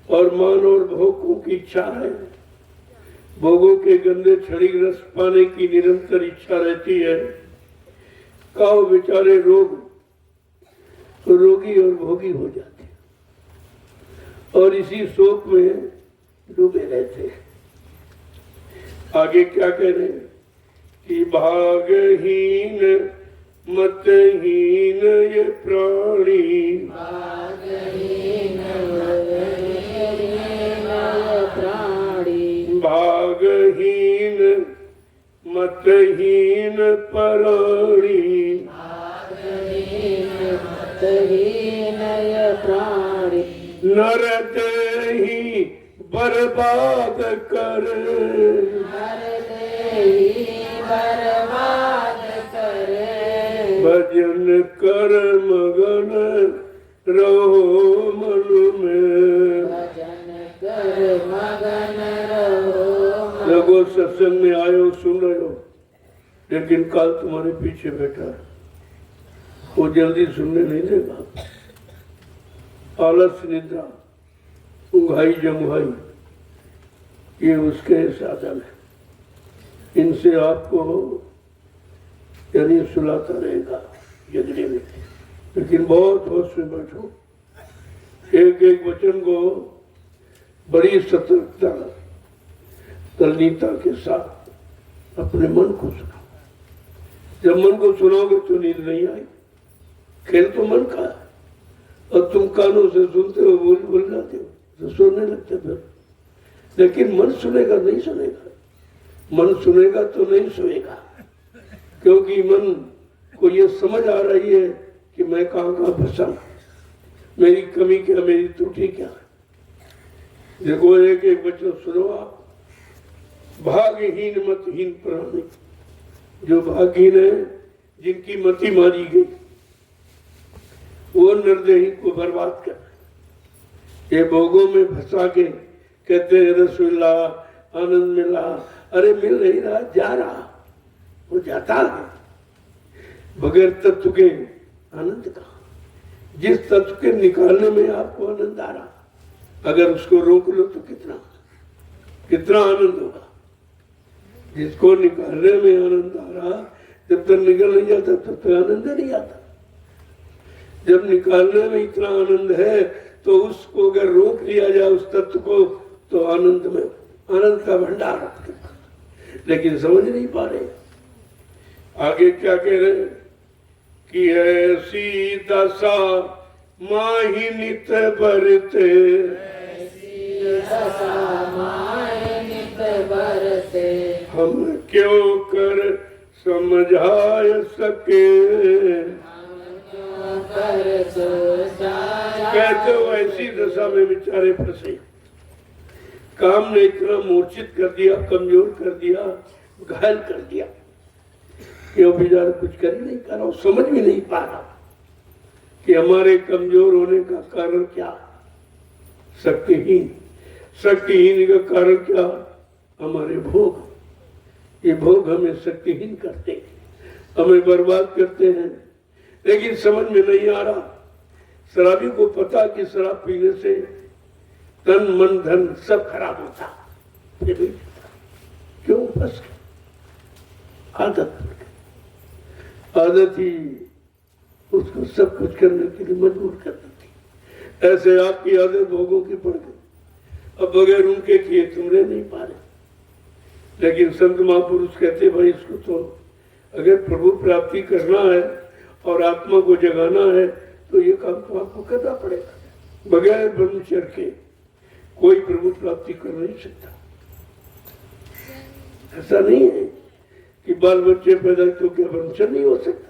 और मान और भोगों की इच्छा है, भोगों के गंदे क्षणिक रस पाने की निरंतर इच्छा रहती है, काओ बेचारे रोगी और भोगी हो जाते हैं और इसी शोक में डूबे रहते हैं। आगे क्या कह रहे हैं कि भागहीन मतहीन ये प्राणी, भागहीन प्राणी, भागहीन मतहीन प्राणी, भागहीन मतहीन प्राणी, नर देही बर्बाद कर, हर देही बर्बाद करे। भजन कर मगन रहो मन में। भजन कर मगन रहो मन। लोगों सत्संग में आए हो, सुन रहे हो, लेकिन काल तुम्हारे पीछे बैठा है, वो जल्दी सुनने नहीं देगा। आलस, निद्रा, उंघाई जमुहाई, ये उसके साधन है। इनसे आपको यानी सुलाता रहेगा जगने में, लेकिन बहुत होश में बैठो। एक एक वचन को बड़ी सतर्कता, तल्लीनता के साथ अपने मन को सुनो। जब मन को सुनोगे तो नींद नहीं आई। खेल तो मन का है, और तुम कानों से सुनते हो, बोल जाते हो, तो सोने लगते फिर। लेकिन मन सुनेगा नहीं सुनेगा, मन सुनेगा तो नहीं सोएगा, क्योंकि मन को ये समझ आ रही है कि मैं कहाँ कहाँ फंसा, मेरी कमी क्या, मेरी त्रुटि क्या है। देखो एक एक वचन सुनो आप। भाग्यहीन मतहीन प्राणी, जो भाग्यहीन है, जिनकी मति मारी गई, वो निर्दयी को बर्बाद कर। ये भोगों में फंसा के कहते हैं रसगुल्ला, आनंद मिला, अरे मिल नहीं रहा, जा रहा, वो जाता है बगैर तत्व के आनंद का। जिस तत्व के निकालने में आपको आनंद आ रहा, अगर उसको रोक लो तो कितना कितना आनंद होगा। जिसको निकालने में आनंद आ रहा, जब तक निकल नहीं जाता तब तक आनंद नहीं आता। जब निकालने में इतना आनंद है तो उसको अगर रोक लिया जाए उस तत्व को, तो आनंद में आनंद का भंडार, लेकिन समझ नहीं पा रहे। आगे क्या कह रहे हैं कि ऐसी दशा माही नित बरते, ऐसी दशा माहि नित बरते। हम क्यों कर समझाय सके। हम क्यों कर सोचाया। कहते हो ऐसी दशा में बेचारे फंसे, काम ने इतना मूर्छित कर दिया, कमजोर कर दिया, घायल कर दिया कि वो बेचारा कुछ कर ही नहीं पा रहा, समझ भी नहीं पा रहा कि हमारे कमजोर होने का कारण क्या। शक्तिहीन, शक्तिहीन का कारण क्या, हमारे भोग। ये भोग हमें शक्तिहीन करते, हमें बर्बाद करते हैं, लेकिन समझ में नहीं आ रहा। शराबी को पता कि शराब पीने से तन मन धन सब खराब होता, फिर भी क्यों फंस गया। आदत, आदत ही उसको सब कुछ करने के लिए मजबूर कर देती। ऐसे आपकी आदत भोगों की पड़ गई, अब बगैर उनके किए तुम रह नहीं पा रहे। लेकिन संत महापुरुष कहते भाई इसको तो अगर प्रभु प्राप्ति करना है और आत्मा को जगाना है तो ये काम तो आपको करना पड़ेगा। बगैर ब्रह्मचर्य के कोई प्रभु प्राप्ति कर नहीं सकता। ऐसा नहीं है कि बाल बच्चे पैदा तो क्या ब्रह्मचर्य नहीं हो सकता।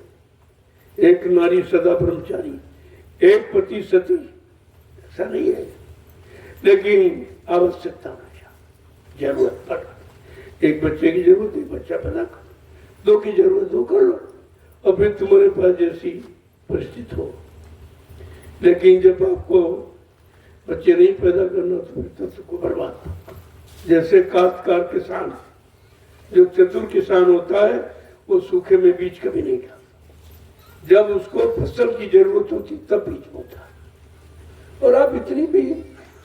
एक नारी सदा ब्रह्मचारी, एक पति सती, ऐसा नहीं है। लेकिन आवश्यकता जरूरत पड़, एक बच्चे की जरूरत है, बच्चा पैदा कर, दो की जरूरत दो कर लो, और फिर तुम्हारे पास जैसी परिस्थिति हो। लेकिन जब आपको बच्चे नहीं पैदा करना तो फिर तत्व को बर्बाद। जैसे काश्तकार किसान, जो चतुर किसान होता है वो सूखे में बीज कभी नहीं डालता, जब उसको फसल की जरूरत होती तब बीज होता है। और आप इतनी भी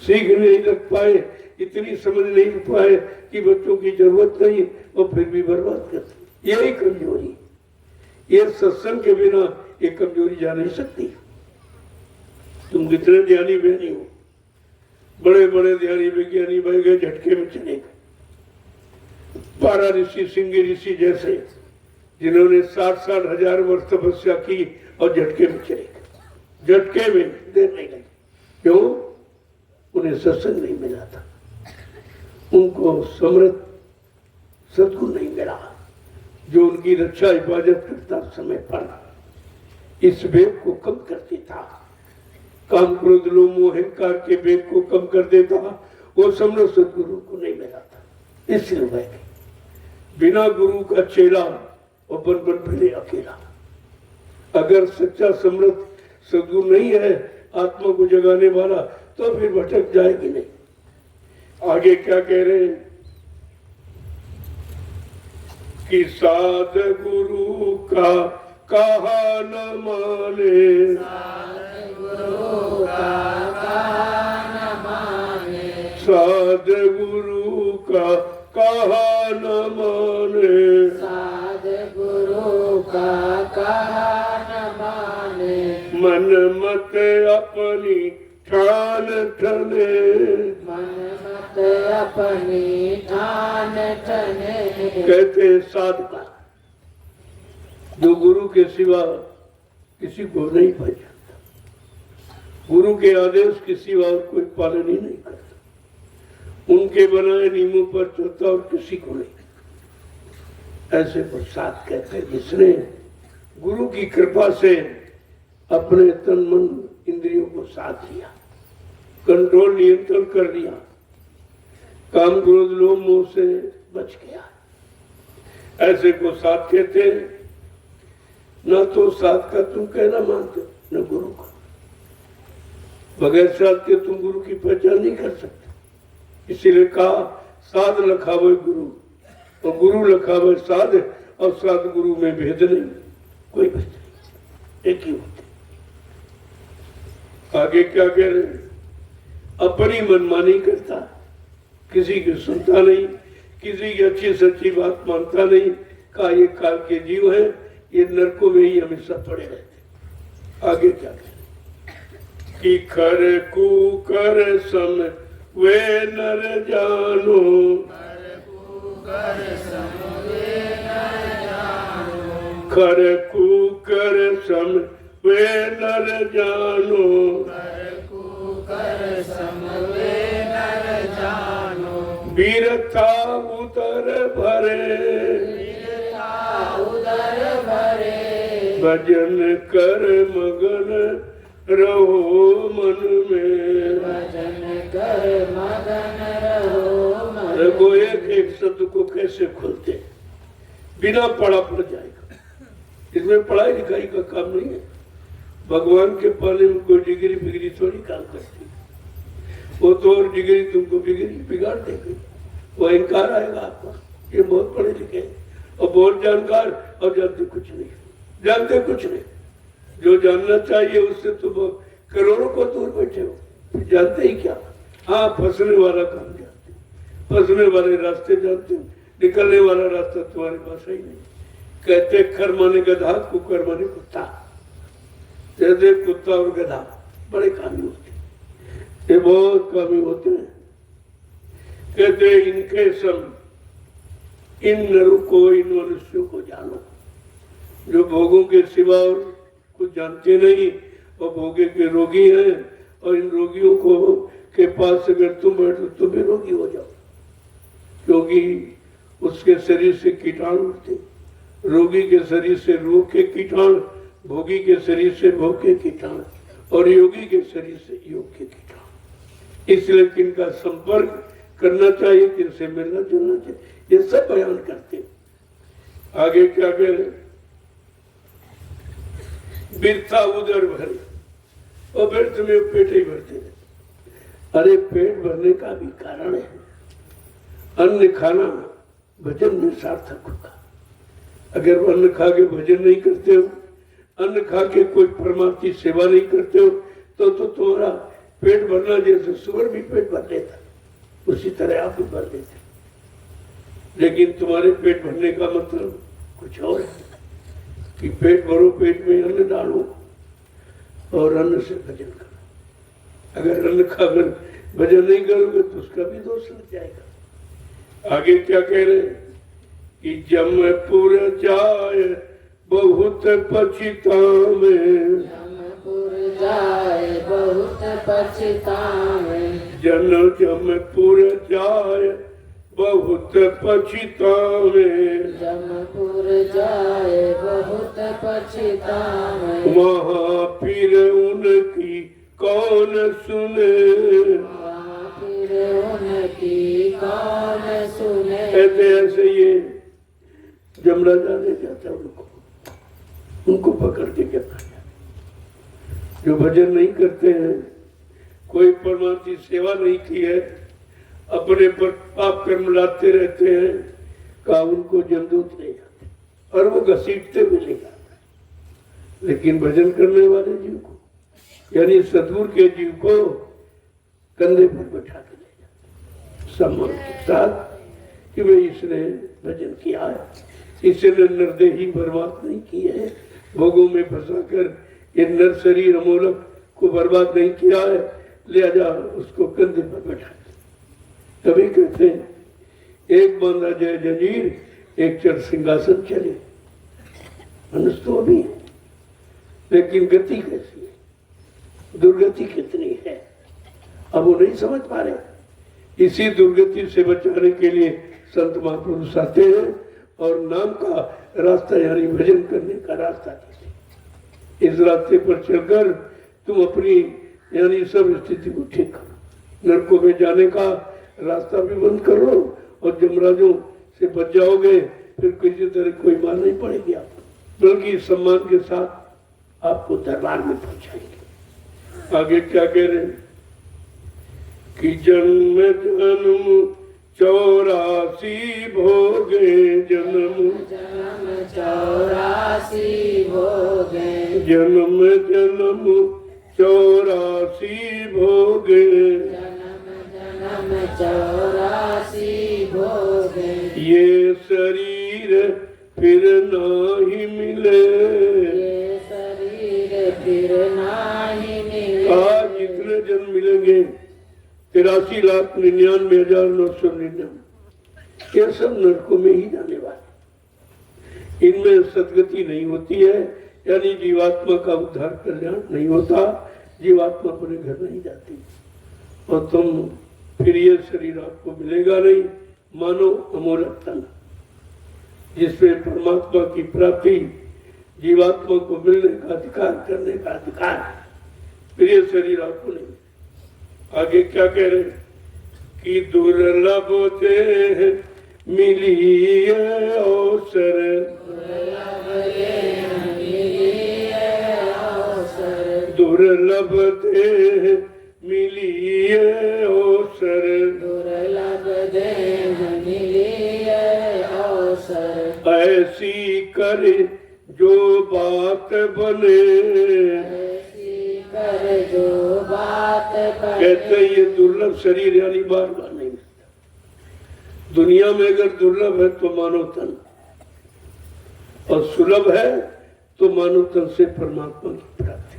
सीख नहीं रख पाए, इतनी समझ नहीं पाए कि बच्चों की जरूरत नहीं, और फिर भी बर्बाद करते। यही कमजोरी, ये सत्संग के बिना ये कमजोरी जा नहीं सकती। तुम कितने ध्यानी बहनी हो, बड़े बड़े ध्यानी विज्ञानी बह गए, झटके में चले गए। पारा ऋषि, सिंह ऋषि जैसे, जिन्होंने 60-60 हजार वर्ष तपस्या की और झटके में चले गए, झटके में देर नहीं लगी। क्यों? उन्हें सत्संग नहीं मिला था, उनको समृद्ध सद्गुण नहीं मिला जो उनकी रक्षा हिफाजत करता समय पर इस वेग को कम कर देता, काम क्रोध लोभ मोह अहंकार के वेग को कम कर देता वो समझो सदगुरु को नहीं मिला था, इसलिए बह गई। बिना गुरु का चेला और बन फिरे अकेला। अगर सच्चा समृद्ध सदगुरु नहीं है आत्मा को जगाने वाला, तो फिर भटक जाएगी नहीं। आगे क्या कह रहे हैं कि साध गुरु का कहा न माने, गुरु का कहा न माने, साध गुरु का कहा न माने, साध गुरु का कहा न माने, मन मत अपनी ठान ठने, मन मत अपनी ठान ठने। कहते साधका जो गुरु के सिवा किसी को नहीं पहचानता, गुरु के आदेश के सिवा और कोई पालन ही नहीं करता, उनके बनाए नियमों पर चलता और किसी को नहीं। ऐसे प्रसाद कहते हैं जिसने गुरु की कृपा से अपने तन मन इंद्रियों को साथ लिया, कंट्रोल नियंत्रण कर लिया, काम क्रोध लोभ मोह से बच गया, ऐसे को साथ कहते हैं। न तो साथ का तुम कहना मानते न गुरु का, बगैर साथ के तुम गुरु की पहचान नहीं कर सकते। इसीलिए कहा साध लखावे गुरु और गुरु लखावे साध, और साध गुरु में भेद नहीं, कोई भेद नहीं, एक ही होते। आगे क्या कह रहे हैं, अपनी मनमानी करता, किसी की सुनता नहीं, किसी की अच्छी सच्ची बात मानता नहीं। कहा ये काल के जीव है, ये नरकों में ही हमेशा पड़े रहते। आगे क्या कह, कि खर कुकर सम वे नर जानो, कर कुकर सम वे नर जानो, खर कुकर सम वे नर जानो, कर कुकर सम वे नर जानो, वीरता उतर भरे, वीरता उदर भरे, भजन कर मगन रहो मन में। भजन कर मगन रहो मन। देखो एक एक शब्द को कैसे खोलते, बिना पढ़ा पड़ जाएगा। इसमें पढ़ाई लिखाई का काम नहीं है, भगवान के पाने में कोई डिग्री बिगड़ी थोड़ी काम करती, वो तो और डिग्री तुमको बिगाड़ देगी, वो अहंकार आएगा आपका। ये बहुत पढ़े लिखे और बहुत जानकार और जानते कुछ नहीं, जानते कुछ नहीं। जो जानना चाहिए उससे तुम करोड़ों को दूर बैठे हो, जानते ही क्या। हाँ, फंसने वाला काम जानते, फंसने वाले रास्ते जानते, निकलने वाला रास्ता तुम्हारे पास ही नहीं। कहते खर माने गधा, कुकर माने कुत्ता। जैसे कुत्ता और गधा बड़े कामी होते, ये बहुत कामी होते हैं। कहते इनके सम इन नरों को, इन मनुष्यों को जानो, जो भोगों के सिवा और कुछ जानते नहीं और भोगे के रोगी हैं। और इन रोगियों को के पास अगर तुम बैठो तुम भी रोगी हो जाओ, क्योंकि उसके शरीर से कीटाणु उठते। रोगी के शरीर से रोग के कीटाणु, भोगी के शरीर से भोग के कीटाणु, और योगी के शरीर से योग के कीटाणु। इसलिए किनका संपर्क करना चाहिए, किनसे मिलना जुलना चाहिए, ये सब बयान करते हैं। आगे क्या कह रहे, बिरथा उदर भरे, और व्यर्थ में पेट ही भरते रहे। अरे पेट भरने का भी कारण है, अन्न खाना भजन में सार्थक होगा। अगर अन्न खा के भजन नहीं करते हो, अन्न खा के कोई परमात्मा की सेवा नहीं करते हो, तो तुम्हारा पेट भरना जैसे सुअर भी पेट भर लेता, उसी तरह आप भी भर लेते। लेकिन तुम्हारे पेट भरने का मतलब कुछ और है कि पेट भरो, पेट में अन्न डालो और अन्न से भजन करो। अगर अन्न खाकर भजन नहीं करोगे तो उसका भी दोष लग जाएगा। आगे क्या कह रहे हैं कि जमपुर जाए बहुत पछतावे, जमपुर जाए बहुत पछतावे, जन जमपुर जाए बहुत पछतावे, जमपुर जाए बहुत पछतावे, वहाँ फिर उनकी कौन सुने, वहाँ फिर उनकी कौन सुने। ऐसे ऐसे ये जमराजा ने कहता उनको पकड़ के कहता है जो भजन नहीं करते हैं, कोई परमात्मा की सेवा नहीं की है, अपने पर पाप कर्म लाते रहते हैं, का उनको जमदूत ले जाते और वो घसीटते भी ले जाते। लेकिन भजन करने वाले जीव को यानी सदगुरु के जीव को कंधे पर बैठा के ले जाते सम्मान के साथ कि वे इसने भजन किया है, इसने निर्देही बर्बाद नहीं की है, भोगों में फंसाकर ये नर शरीर अमोलक को बर्बाद नहीं किया है, लिहाजा उसको कंधे पर बैठा। तभी कहते हैं एक बांधा जय जंजीर एक चढ़ सिंहासन चले। मनुष्य तो अभी है, लेकिन गति कैसी है, दुर्गति कितनी है, अब वो नहीं समझ पा रहे। इसी दुर्गति से बचाने के लिए संत महापुरुष आते हैं और नाम का रास्ता यानी भजन करने का रास्ता दीजिए। इस रास्ते पर चलकर तुम अपनी यानी सब स्थिति को ठीक करो, नरकों में जाने का रास्ता भी बंद करो और जमराजों से बच जाओगे, फिर किसी तरह कोई मार नहीं पड़ेगी आप, बल्कि सम्मान के साथ आपको दरबार में पहुंचाएंगे। आगे क्या कह रहे हैं कि जन्म जन्म 84 भोगे, जन्म जन्म 84 भोगे, जन्म जन्म 84 भोगे, जन्म जन्म 84 भोगे, ये शरीर फिर नाही मिले। ये शरीर फिर नाही मिले। आज जितने जन्म मिलेंगे 83,99,999, ये सब नरकों में ही जाने वाले। इनमें सदगति नहीं होती है, यानी जीवात्मा का उद्धार कल्याण नहीं होता, जीवात्मा अपने घर नहीं जाती और तुम फिर ये शरीर आपको मिलेगा नहीं। मानो अमोलक तन जिसमें परमात्मा की प्राप्ति जीवात्मा को मिलने का अधिकार, करने का अधिकार, फिर ये शरीर आपको नहीं। आगे क्या कह रहे कि दुर्लभ थे मिली अवसर, दुर्लभ थे मिली अवसर, दुर्लभ देह मिली अवसर, ऐसी करे जो बात बने। ऐसी कर जो बात बने। कहते हैं ये दुर्लभ शरीर यानी बार बार नहीं मिलता। दुनिया में अगर दुर्लभ है तो मानव तन, और सुलभ है तो मानव तन से परमात्मा की प्राप्ति,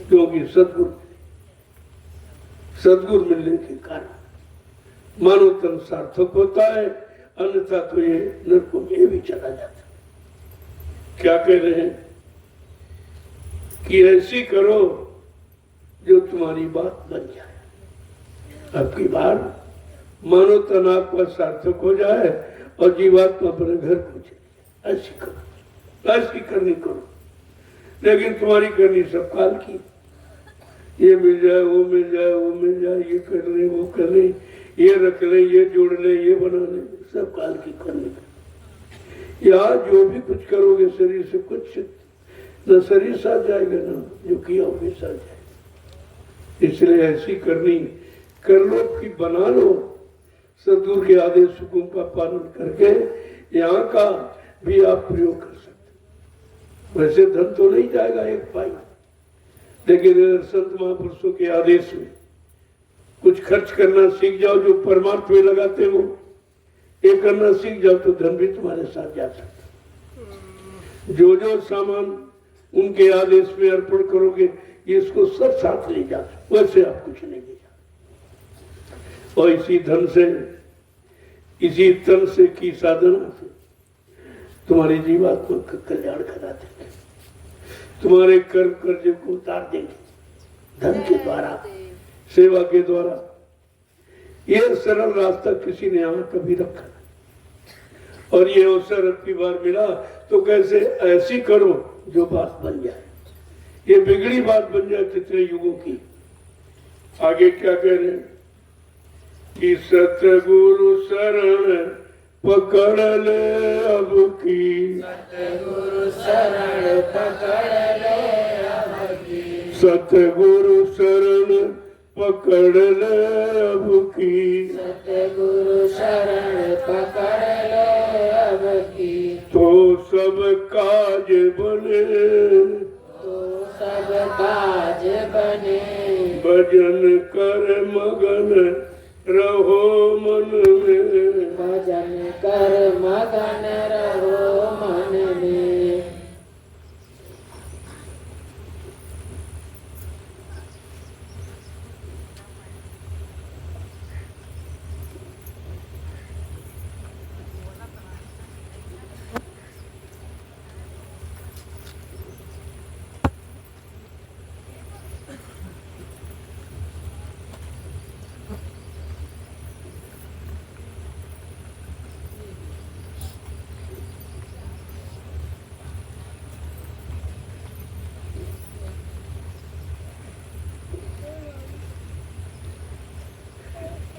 क्योंकि सद्गुरु मिलने के कारण मानव तन सार्थक होता है, अन्यथा तो ये नरकों में भी चला जाता। क्या कह रहे हैं कि ऐसी करो जो तुम्हारी बात बन जाए। अब की बार मानो तन आपका सार्थक हो जाए और जीवात्मा अपने घर पहुंचे। ऐसी करो, ऐसी करनी करो, लेकिन तुम्हारी करनी सब काल की। ये मिल जाए, वो मिल जाए, वो मिल जाए, ये कर ले, वो कर ले, ये रख ले, ये जोड़ ले, ये बना ले, सब काल की करनी। यहाँ जो भी कुछ करोगे शरीर से कुछ न शरीर साथ जाएगा, ना जो किया वो भी साथ जाएगा। इसलिए ऐसी करनी कर लो कि बना लो, सदगुरु के आदेश हुकुम का पालन करके यहाँ का भी आप प्रयोग कर सकते। वैसे धन तो नहीं जाएगा एक पाई, लेकिन अगर संत महापुरुषों के आदेश में कुछ खर्च करना सीख जाओ, जो परमार्थ में लगाते हो ये करना सीख जाओ, तो धन भी तुम्हारे साथ जा सकता। जो जो सामान उनके आदेश में अर्पण करोगे ये इसको सब साथ ले जा, वैसे आप कुछ नहीं ले जा। और इसी धन से, इसी तन से की साधना से तुम्हारी जीवात्मा का कल्याण करा देंगे, तुम्हारे कर्म कर्जे को उतार देंगे धन के द्वारा, सेवा के द्वारा। यह सरल रास्ता किसी ने यहाँ कभी रखा नहीं, और ये अवसर अब की बार मिला तो कैसे ऐसी करो जो बात बन जाए, ये बिगड़ी बात बन जाए कितने युगों की। आगे क्या कह रहे हैं कि सतगुरु शरण पकड़ ले अब की, सतगुरु शरण पकड़ ले अब की, सतगुरु शरण पकड़ ले अब की, सतगुरु शरण पकड़ ले अब की, तो सब काज बने, तो सब काज बने, भजन कर मगन रहो मन में, भजन कर मगन रहो मन में।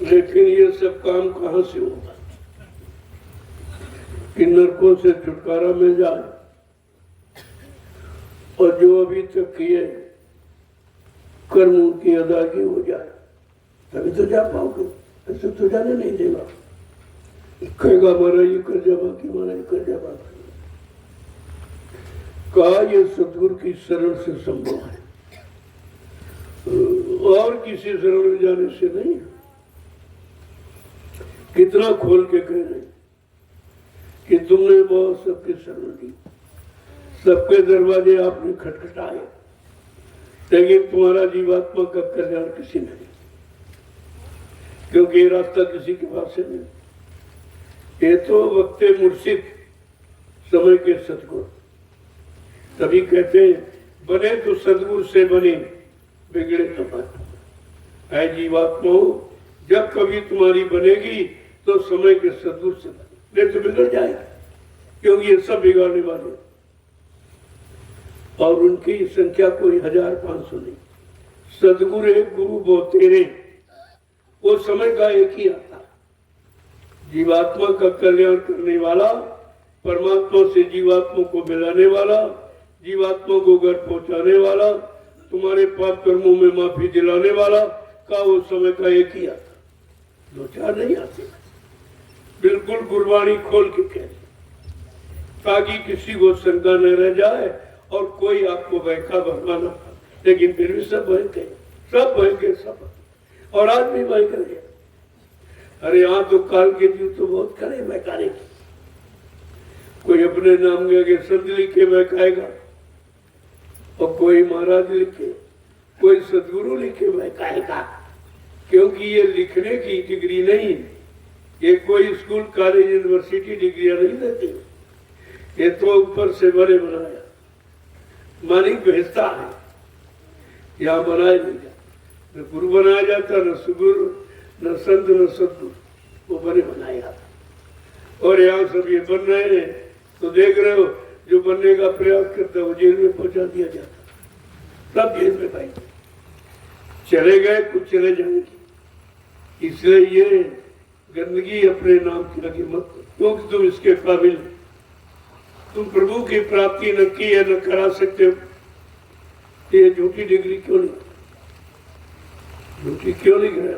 लेकिन ये सब काम कहाँ से होगा कि नरकों से छुटकारा मिल जाए और जो अभी तक किए कर्म की अदायगी हो जाए, तभी तो जा पाओगे। ऐसे तो जाने नहीं देगा, कहेगा हमारा ये कर जा बाकी, हमारा ये कर जा बाकी। कहा ये सतगुरु की शरण से संभव है, और किसी शरण में जाने से नहीं। कितना खोल के कह रहे कि तुमने बहुत सबके शरण दी, सबके दरवाजे आपने खटखटाए, लेकिन तुम्हारा जीवात्मा का कल्याण किसी ने नहीं, क्योंकि ये रास्ता किसी के पास से नहीं। ये तो वक्ते मुर्शिद समय के सतगुरु, तभी कहते हैं बने तो सतगुरु से बने, बिगड़े तो मत। है जीवात्मा, जब कभी तुम्हारी बनेगी तो समय के सदगुरु से बने, तो बिगड़ जाएगा, क्योंकि ये सब बिगाड़ने वाले और उनकी संख्या कोई 1500 नहीं। सदगुरु एक, गुरु बहुतेरे, वो समय का एक ही आता। जीवात्मा का कल्याण करने वाला, परमात्मा से जीवात्मा को मिलाने वाला, जीवात्मा को घर पहुंचाने वाला, तुम्हारे पाप कर्मों में माफी दिलाने वाला का वो समय का एक ही आता, दो चार नहीं आते। बिल्कुल गुरबाणी खोल के कह, ताकि किसी को शंका न रह जाए और कोई आपको बहका भरना न पाए। लेकिन फिर भी सब बहके, सब बहके, सब, और आज भी बहक रहे। अरे यहाँ तो काल के जीव तो बहुत खड़े बहकाने की, कोई अपने नाम के आगे संत लिखे बहकाएगा, और कोई महाराज लिखे, कोई सदगुरु लिखे बहकाएगा, क्योंकि ये लिखने की डिग्री नहीं, ये कोई स्कूल कॉलेज यूनिवर्सिटी डिग्रियां नहीं देती, ये तो ऊपर से बने बनाया, मानी भेजता है, यहाँ बनाया नहीं जाता, न गुरु बनाया जाता, न सुगुरु, न संत, न सदगुरु, वो बने बनाया जाता। और यहाँ सब ये बन रहे हैं तो देख रहे हो, जो बनने का प्रयास करता है वो जेल में पहुंचा दिया जाता, सब जेल में भाई चले गए, कुछ चले जाएंगे। इसलिए ये गंदगी अपने नाम की आगे मत, क्योंकि तुम इसके काबिल, तुम प्रभु की प्राप्ति न की है, न करा सकते हो। ये झूठी डिग्री क्यों नहीं, झूठी क्यों नहीं करे?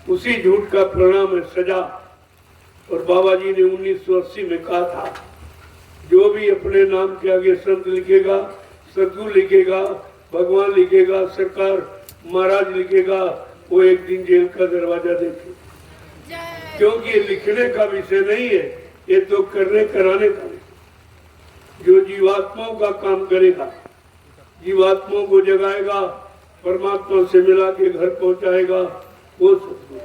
उसी झूठ का परिणाम है सजा। और बाबा जी ने 1980 में कहा था, जो भी अपने नाम के आगे संत लिखेगा, सदगुरु लिखेगा, भगवान लिखेगा, सरकार महाराज लिखेगा, वो एक दिन जेल का दरवाजा देखे। क्योंकि ये लिखने का विषय नहीं है, ये तो करने कराने का विषय। जो जीवात्माओं का काम करेगा, जीवात्माओं को जगाएगा, परमात्मा से मिला के घर पहुंचाएगा, वो सदगुरु।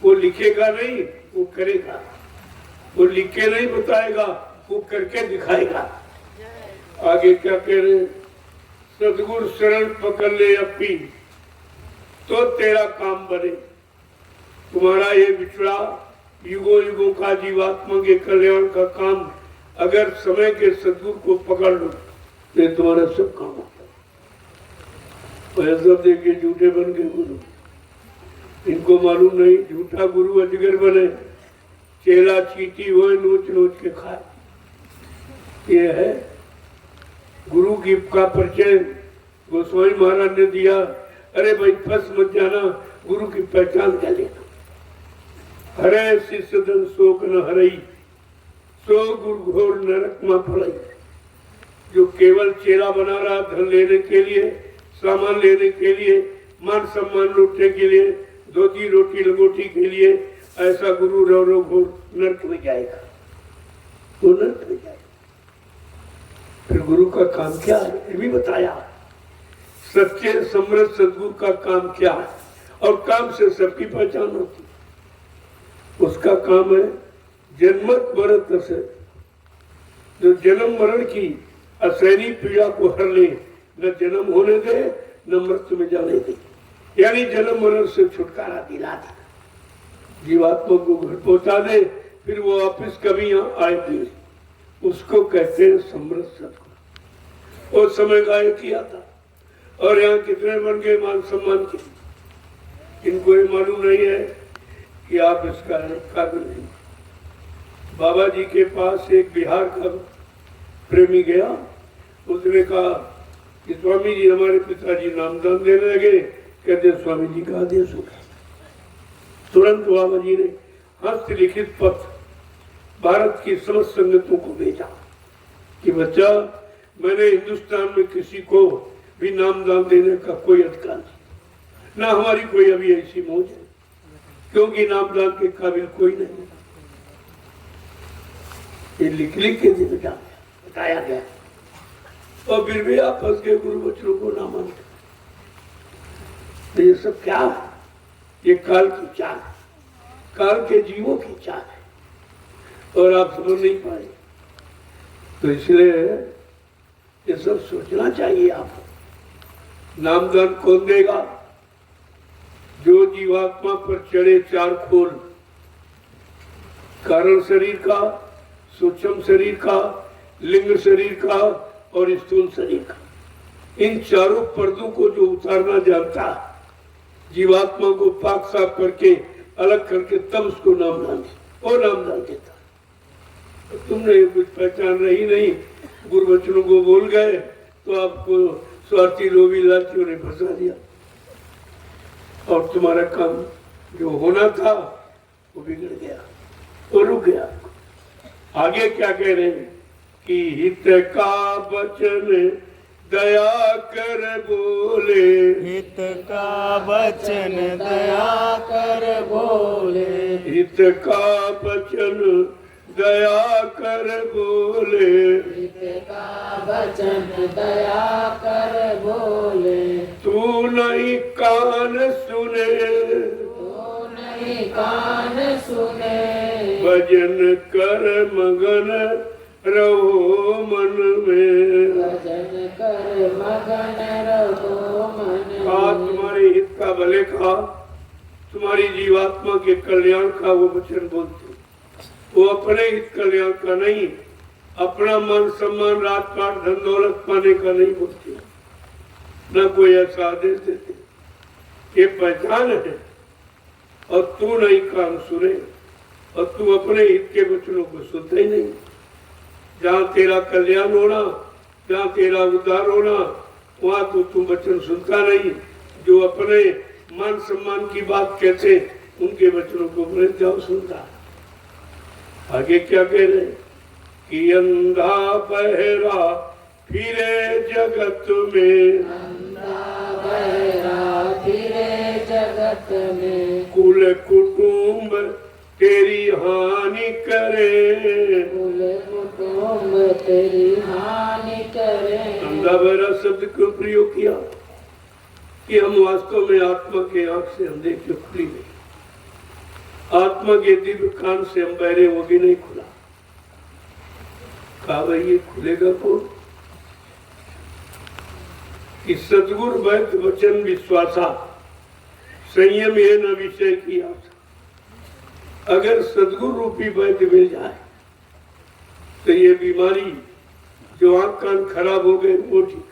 वो लिखेगा नहीं, वो करेगा। वो लिख के नहीं बताएगा, वो करके दिखाएगा। आगे क्या कह रहे हैं? सदगुरु शरण पकड़ ले अपनी, तो तेरा काम बने। तुम्हारा ये बिछड़ा युगों युगों का जीवात्मा के कल्याण का काम अगर समय के सदगुरु को पकड़ लो तो तुम्हारा सब काम होता है। और सब देखिए झूठे बन गए गुरु। इनको मालूम नहीं झूठा गुरु अजगर बने, चेला चीटी हो नोच नोच के खाए। ये है गुरु की का परिचय गोस्वामी महाराज ने दिया। अरे भाई फंस मत जाना, गुरु की पहचान कर लेना। हरे शिष्य धन शोक न हरई, सो गुरु घोर नरक में फलई। जो केवल चेला बना रहा धन लेने के लिए, सामान लेने के लिए, मान सम्मान लूटने के लिए, धोती रोटी लंगोटी के लिए, ऐसा गुरु रो रो घोर नरक में जाएगा, वो नरक में जाएगा। फिर गुरु का काम क्या है ये भी बताया। सच्चे समृद्ध सदगुरु का काम क्या है, और काम से सबकी पहचान होती है। उसका काम है जन्मत मरण से, जो जन्म मरण की असहनीय पीड़ा को हर ले, न जन्म होने दे न मृत्यु में जाने दे, यानी जन्म मरण से छुटकारा दिला दे, जीवात्मा को घर पहुंचा दे, फिर वो वापिस कभी यहाँ आएगी। उसको कहते हैं समृद्ध सदगुरु। उस समय गाय किया था, और यहाँ कितने बन गए मान सम्मान के। इनको ये मालूम नहीं है कि आप इसका काबिल नहीं। बाबा जी के पास एक बिहार का प्रेमी गया, उसने कहा कि स्वामी जी हमारे पिताजी नामदान देने लगे, कहते स्वामी जी का आदेश होगा। तुरंत बाबा जी ने हस्तलिखित पत्र भारत की समस्त संगतों को भेजा कि बच्चा, मैंने हिंदुस्तान में किसी को भी नामदान देने का कोई अधिकार नहीं, ना हमारी कोई अभी ऐसी मौज है, क्योंकि नामदान के काबिल कोई नहीं। ये लिख लिख के बताया गया, और फिर भी आप फंस गए गुरु बच्चों को ना मानते। तो ये सब क्या है? ये काल की चाल, काल के जीवों की चाल है, और आप समझ नहीं पाए। तो इसलिए ये सब सोचना चाहिए आपको। नामदान कौन देगा? जो जीवात्मा पर चढ़े चार खोल, कारण शरीर का, सूक्ष्म शरीर का, लिंग शरीर का और स्थूल शरीर का, इन चारों पर्दों को जो उतारना जानता है, जीवात्मा को पाक साफ करके अलग करके तब उसको नामदान और नामदान देता। तो तुमने कुछ पहचान रही नहीं, गुरु बच्चों को बोल गए, तो आपको स्वार्थी लोभी लालचियों ने फंसा दिया, और तुम्हारा काम जो होना था वो बिगड़ गया और रुक गया। आगे क्या कह रहे हैं कि हित का वचन दया कर बोले, हित का वचन दया कर बोले, हित का वचन दया कर बोले, हित का वचन दया कर बोले। तू नहीं कान सुने, तू नहीं कान सुने, भजन कर मगन रहो मन में, भजन कर मगन रहो मन कहा में। तुम्हारे हित का भले का, तुम्हारी जीवात्मा के कल्याण का वो वचन बोलते। वो अपने हित कल्याण का नहीं, अपना मान सम्मान राजपाट धन दौलत पाने का नहीं बोलते, न कोई ऐसा आदेश देते। ये पहचान है, और तू नहीं कान सुने, और तू अपने हित के वचनों को सुनता ही नहीं। जहाँ तेरा कल्याण होना, जहाँ तेरा उद्धार होना, वहाँ तो तुम वचन सुनता नहीं। जो अपने मान सम्मान की बात कहते, उनके वचनों को अपने जाओ सुनता। आगे क्या कह रहे कि अंधा बहरा फिरे जगत में, अंधा बहरा फिरे जगत में, कुल कुटुंब तेरी हानि करे, कुल कुटुंब तेरी हानि करे। अंधा बहरा शब्द क्यों प्रयोग किया? कि हम वास्तव में आत्मा के आंख से अंधे क्यों खुली नहीं, आत्मा के दिव्य कान से हम बहरे वो भी नहीं खुला। कहा भाई ये खुलेगा कौन? कि सदगुरु वैद्य वचन विश्वासा, संयम ये न विषय की आशा। अगर सदगुरु रूपी वैद्य मिल जाए तो ये बीमारी जो आंख कान खराब हो गए वो ठीक,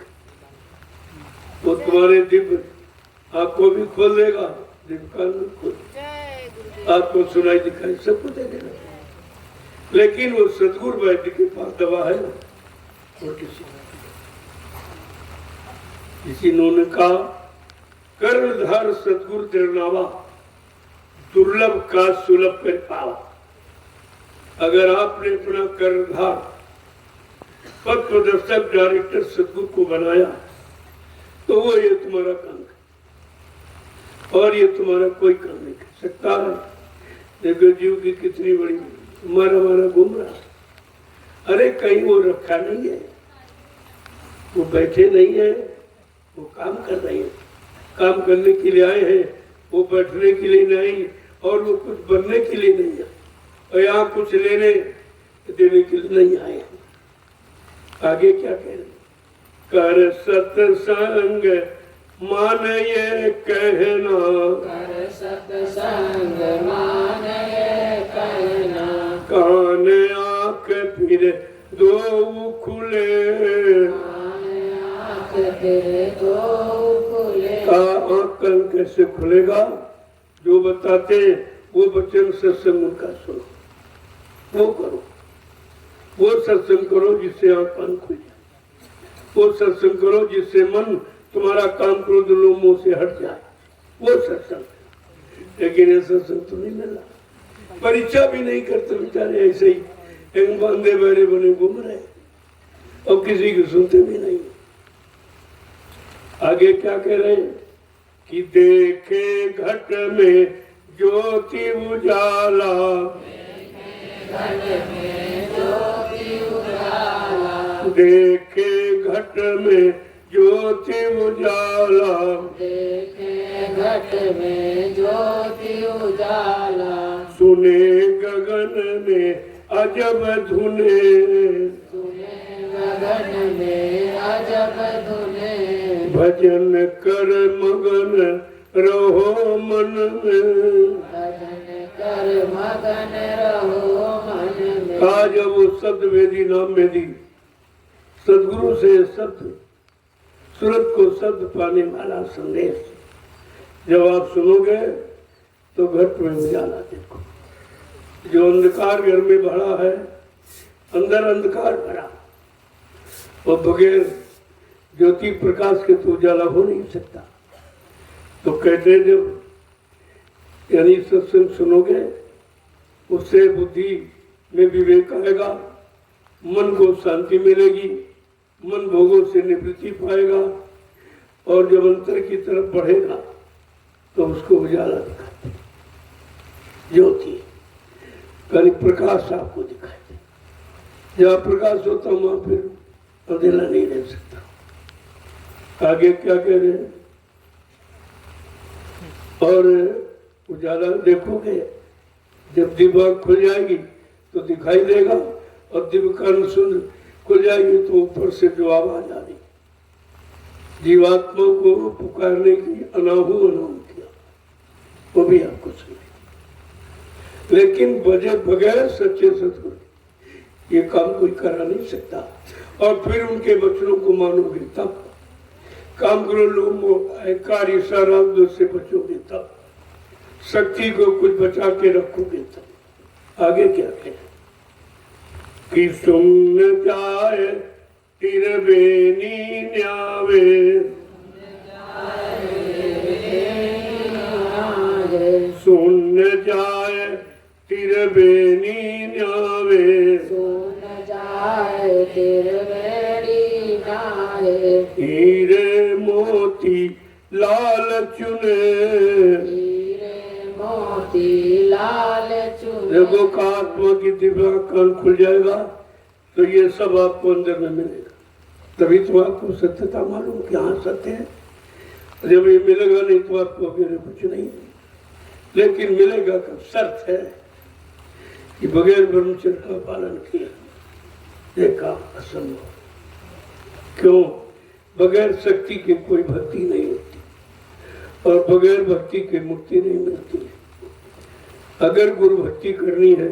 वो तुम्हारे दिव्य आंखों भी खोल देगा, दिव्य कान भी खोल, आपको सुनाई दिखाई सबको दे देगा। लेकिन वो सदगुरु वैद्य के पास दवा है और किसी ने कहा कर्णधार सदगुरु तिरनावा दुर्लभ का सुलभ कर पावा। अगर आपने अपना कर्णधार पद प्रदर्शक डायरेक्टर सदगुरु को बनाया तो वो ये तुम्हारा काम है और ये तुम्हारा कोई काम नहीं कर सकता है। देखो जीव की कितनी बड़ी मारा घूम रहा। अरे कहीं वो रखा नहीं है, वो बैठे नहीं है, वो काम कर रहे हैं, काम करने के लिए आए हैं, वो बैठने के लिए नहीं और वो कुछ बनने के लिए नहीं है और यहाँ कुछ लेने देने के लिए नहीं आए हैं। आगे क्या कह रहे? कर सत्संग मान ये कहना, कर सत्संग मान ये कहना, कान आंख फिर दो खुले, आँख फिर दो खुले। आंकल कैसे खुलेगा? जो बताते वो वचन सत्संग उनका सुनो, वो करो, वो सत्संग करो जिससे आंख कान खुल जाए, वो सत्संग करो जिससे मन तुम्हारा काम क्रोध लोमों से हट जाए, वो सत्संग। लेकिन ये सत्संग तो नहीं मिल रहा, परीक्षा भी नहीं करते बेचारे, ऐसे ही एक बंदे बहरे बने घूम रहे और किसी की सुनते भी नहीं। आगे क्या कह रहे हैं कि देखे घट में ज्योति उजाला, घट में ज्योति उजाला, देखे घट में ज्योति उजाला, देखे घट में ज्योति उजाला, सुने गगन में अजब धुने, सुने गगन में अजब धुने, भजन कर मगन रहो मन में, भजन कर मगन रहो मन में। आज वो शब्द वेदी नाम वेदी सदगुरु से शब्द सूरत को शब्द पाने वाला संदेश जब आप सुनोगे तो घर में उजाला देखो। जो अंधकार घर में भरा है, अंदर अंधकार भरा और बगैर ज्योति प्रकाश के तो उजाला हो नहीं सकता। तो कहते हैं जब यानी सत्संग सुनोगे उससे बुद्धि में विवेक आएगा, मन को शांति मिलेगी, मन भोगों से निवृत्ति पाएगा और जब अंतर की तरफ बढ़ेगा तो उसको उजाला दिखाते, ज्योति कभी प्रकाश आपको दिखाई दे। जहाँ प्रकाश होता वहां फिर अंधेरा नहीं रह सकता। आगे क्या कह रहे हैं? और उजाला देखोगे जब दिमाग खुल जाएगी तो दिखाई देगा और दिव्य कान सुन खुल जाएगी तो ऊपर से जो आवाज आ रही जीवात्मा को पुकारने की अनाहू किया वो भी आपको सुने। लेकिन बगैर सच्चे सतगुरु ये काम कोई करा नहीं सकता। और फिर उनके वचनों को मानोगे तब, काम करो लोग कार्य सारा से बचोगे तब, शक्ति को कुछ बचा के रखोगे तब। आगे क्या कहें कि सुन जाए तिरबेनी न्यावे, सुन जाए तिरबेनी न्यावे, सुन जाए तिरबेनी न्यावे, हीरे मोती लाल चुने, हीरे मोती लाल चुने। देखो का आत्मा की दिव्य कान खुल जाएगा तो ये सब आपको अंदर में मिलेगा, तभी तो आपको सत्यता मालूम कि हाँ सत्य है। जब ये मिलेगा नहीं तो आपको अभी कुछ नहीं, लेकिन मिलेगा कब? शर्त है कि बगैर ब्रह्मचर्य का पालन किया देखा असंभव। क्यों? बगैर शक्ति के कोई भक्ति नहीं होती और बगैर भक्ति के मुक्ति नहीं मिलती है। अगर गुरु भक्ति करनी है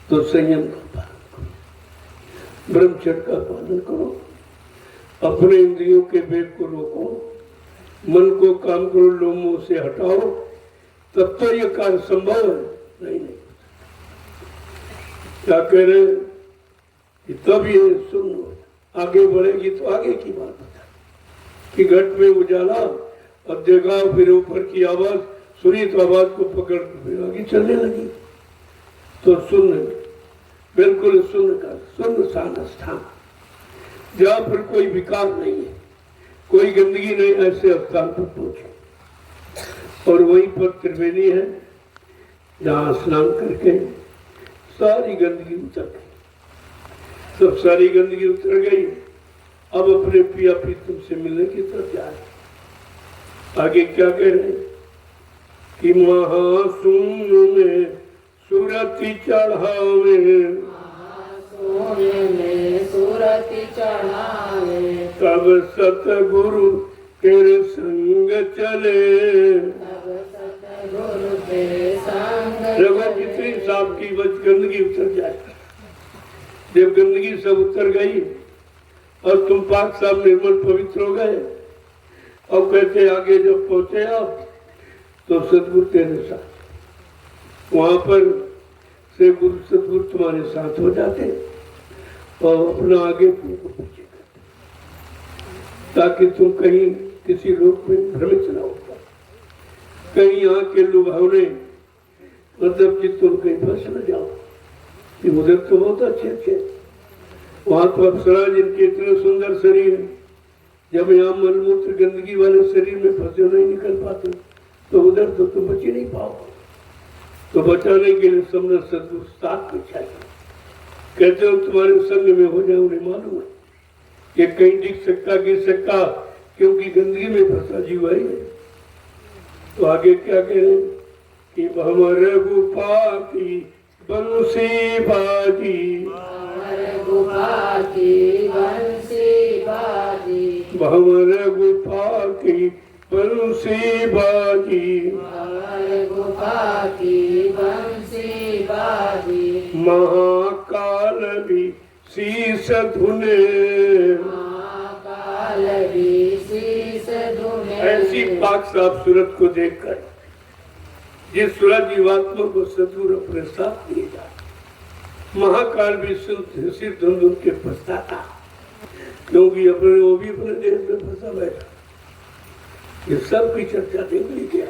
तो संयम का पालन करो, ब्रह्मचर्य का पालन करो, अपने इंद्रियों के वेग को रोको, मन को काम करो, लोमों से हटाओ, तब तो ये कार्य संभव है। नहीं नहीं, क्या कह रहे हैं कि तब ये सुन आगे बढ़ेगी तो आगे की बात बता कि घट में उजाला और देखा, फिर ऊपर की आवाज सुनी तो आवाज को पकड़ फिर आगे चलने लगी। तो सुन, बिल्कुल सुन का सुनसान स्थान जहाँ पर कोई विकार नहीं है, कोई गंदगी नहीं, ऐसे स्थान पर पहुंचे। और वहीं पर त्रिवेणी है जहाँ स्नान करके सारी गंदगी उतर गई, सब सारी गंदगी उतर गई। अब अपने पिया प्रीतम से मिलने की तरफ जा रहे। आगे क्या कह रहे हैं कि महाशून्य में सूरति चढ़ावे, सूरति चढ़ावे, तब सतगुरु तेरे संग चले। तब सतगुरु तेरे संग देखो कितनी साफ की बच गंदगी उतर जाए। जब गंदगी सब उतर गई और तुम पाक साफ निर्मल पवित्र हो गए, और कहते आगे जब पहुंचे आप तो सदगुरु तेरे साथ, वहां पर से गुरु सदगुरु तुम्हारे साथ हो जाते और अपना आगे तुमको पीछे करते, ताकि तुम कहीं किसी लोक में भ्रमित न हो, कहीं यहाँ के लुभावने मतलब कि तुम कहीं फंस न जाओ। कि उधर तो बहुत अच्छे अच्छे, वहां तो अप्सरा जिनके इतने सुंदर शरीर, जब यहाँ मलमूत्र गंदगी वाले शरीर में फंसे नहीं निकल पाते, तो उधर तो तुम बच ही नहीं पाओगे। तो बचाने के लिए सबने सदगुरु साथ में चाहिए। कहते हो तुम्हारे संग में हो जाए, उन्हें मालूम है कि कहीं दिख सकता गिर सकता, क्योंकि गंदगी में फंसा जीव है। तो आगे क्या कह रहे हैं कि भंवर गुफा की बंसी बाजी, गुफा की बंसी बाजी, भंवर गुफा की बंसी बाजी, गुफा की बंसी बाजी, महाकाल भी शीस धुने, महाकाल भी शीस धुने। ऐसी पाक साफ सूरत को देखकर जिस सूरज जीवात्मा को सदगुरु अपने साथ लिए जाए, महाकाल भी सिर धुन के फंसता था, क्योंकि अपने वो भी अपने देश में फंसा बैठा। ये सब की चर्चा देख लीजिए।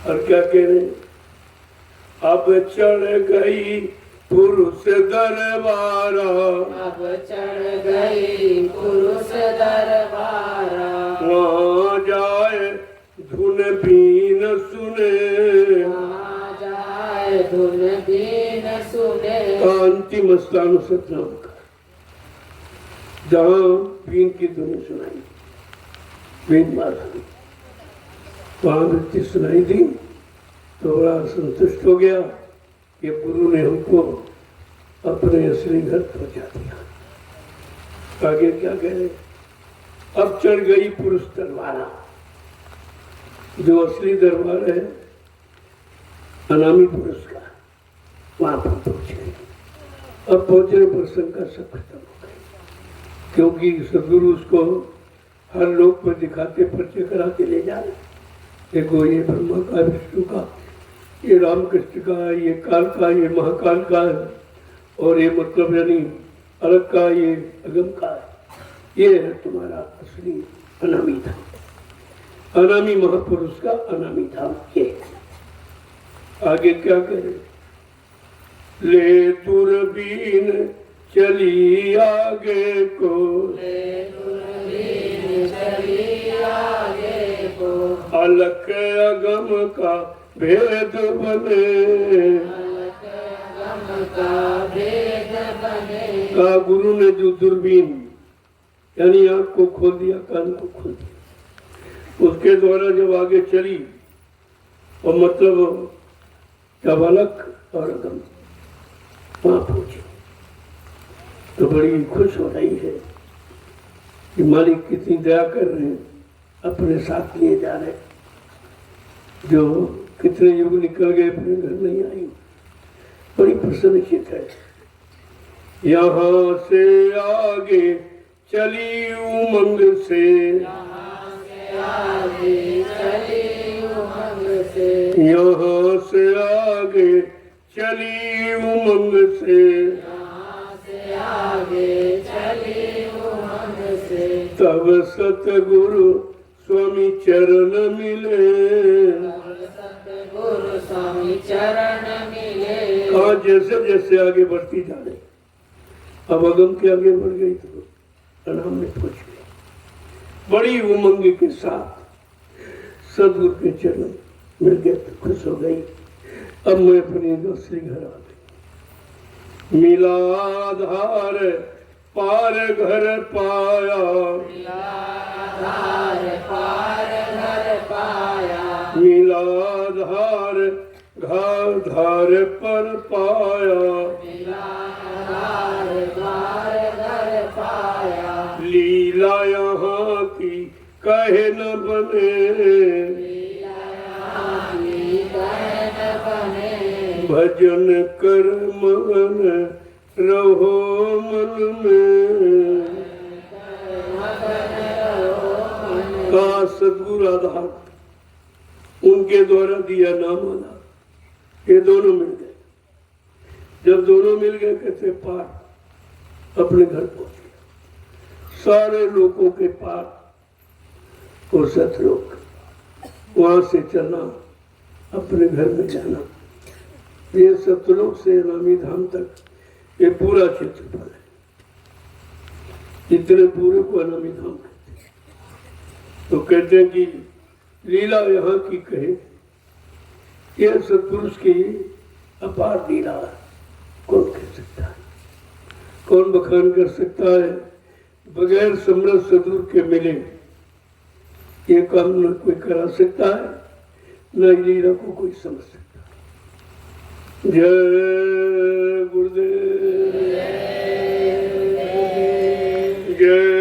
और क्या कह रहे हैं, अब चढ़ गई पुरुष दरबारा, अब चढ़ गई पुरुष दरबारा, वहाँ जाए धुन बीन सुने, वहाँ जाए धुन बीन सुने। अंतिम स्थान सतनाम का, जहाँ बीन की धुन सुनाई, बीन मारा, वहाँ वृत्ति सुनाई दी तो बड़ा संतुष्ट हो गया कि गुरु ने हमको अपने असली घर पहुंचा दिया। आगे क्या कह रहे, अब चढ़ गई पुरुष दरबारा, जो असली दरबार है अनामी पुरुष का, वहां पर पहुंचे। अब पहुंचने पर शंका सब खत्म हो गई, क्योंकि सदगुरु उसको हर लोक पर दिखाते परिचय कराते ले जा रहे। देखो ये ब्रह्मा का, विष्णु का, ये रामकृष्ण का, ये काल का, ये महाकाल का है, और ये मतलब यानी अलग का, ये अगम का है। ये है तुम्हारा असली अनामी धाम, अनामी महापुरुष का अनामी धाम ये। आगे क्या करें, ले दूरबीन चली आगे को, ले दूरबीन चली आगे को, अलख अगम का भेद बने, अलख अगम का भेद बने। का गुरु ने जो दूरबीन यानी आंख को खोल दिया, कान को खोल दिया, उसके द्वारा जब आगे चली और मतलब जब अलख और अगम वहां पहुंची, तो बड़ी खुश हो रही है कि मालिक कितनी दया कर रहे हैं, अपने साथ लिए जा रहे। जो कितने युग निकल गए अपने घर नहीं आई, बड़ी प्रसन्नचित है। यहाँ से आगे चली उमंग से, आगे चली उमंग से, यहाँ से आगे चली उमंग से, यहाँ से आगे चली उमंग से, तब सतगुरु स्वामी चरण मिले। सतगुरु स्वामी चरण मिले। कहा जैसे जैसे आगे बढ़ती जा रही, अब अगम के आगे बढ़ गई तो अनाम में पहुंच गई। बड़ी उमंग के साथ सदगुरु के चरण मिल गए तो खुश हो गई। अब मैं अपने दूसरी घर आ गई। मिला आधार पार घर पाया, धार पार घर पाया, मिला आधार घार धार पर पाया, धार द्वार घर पाया, लीला यहाँ की कहे न बने, कहन बने, भजन कर मगन रहो मन में। कहा सदगुरु आधार उनके द्वारा दिया नाम आधार, ये दोनों मिल गए। जब दोनों मिल गए कहते पार अपने घर पहुंच गया। सारे लोगों के पार और सतलोक, वहां से चलना अपने घर में जाना। ये सतलोक से नामी धाम तक ये पूरा क्षेत्रफल है। इतने पूरे को अनामी धाम कहते हैं। तो कहते हैं कि लीला यहाँ की कहे, यह सत्पुरुष की अपार लीला कौन कह सकता है, कौन बखान कर सकता है। बगैर समरथ सदगुरु के मिले ये काम न कोई करा सकता है, न लीला को कोई समझ सकता है। जय गुरुदेव, जय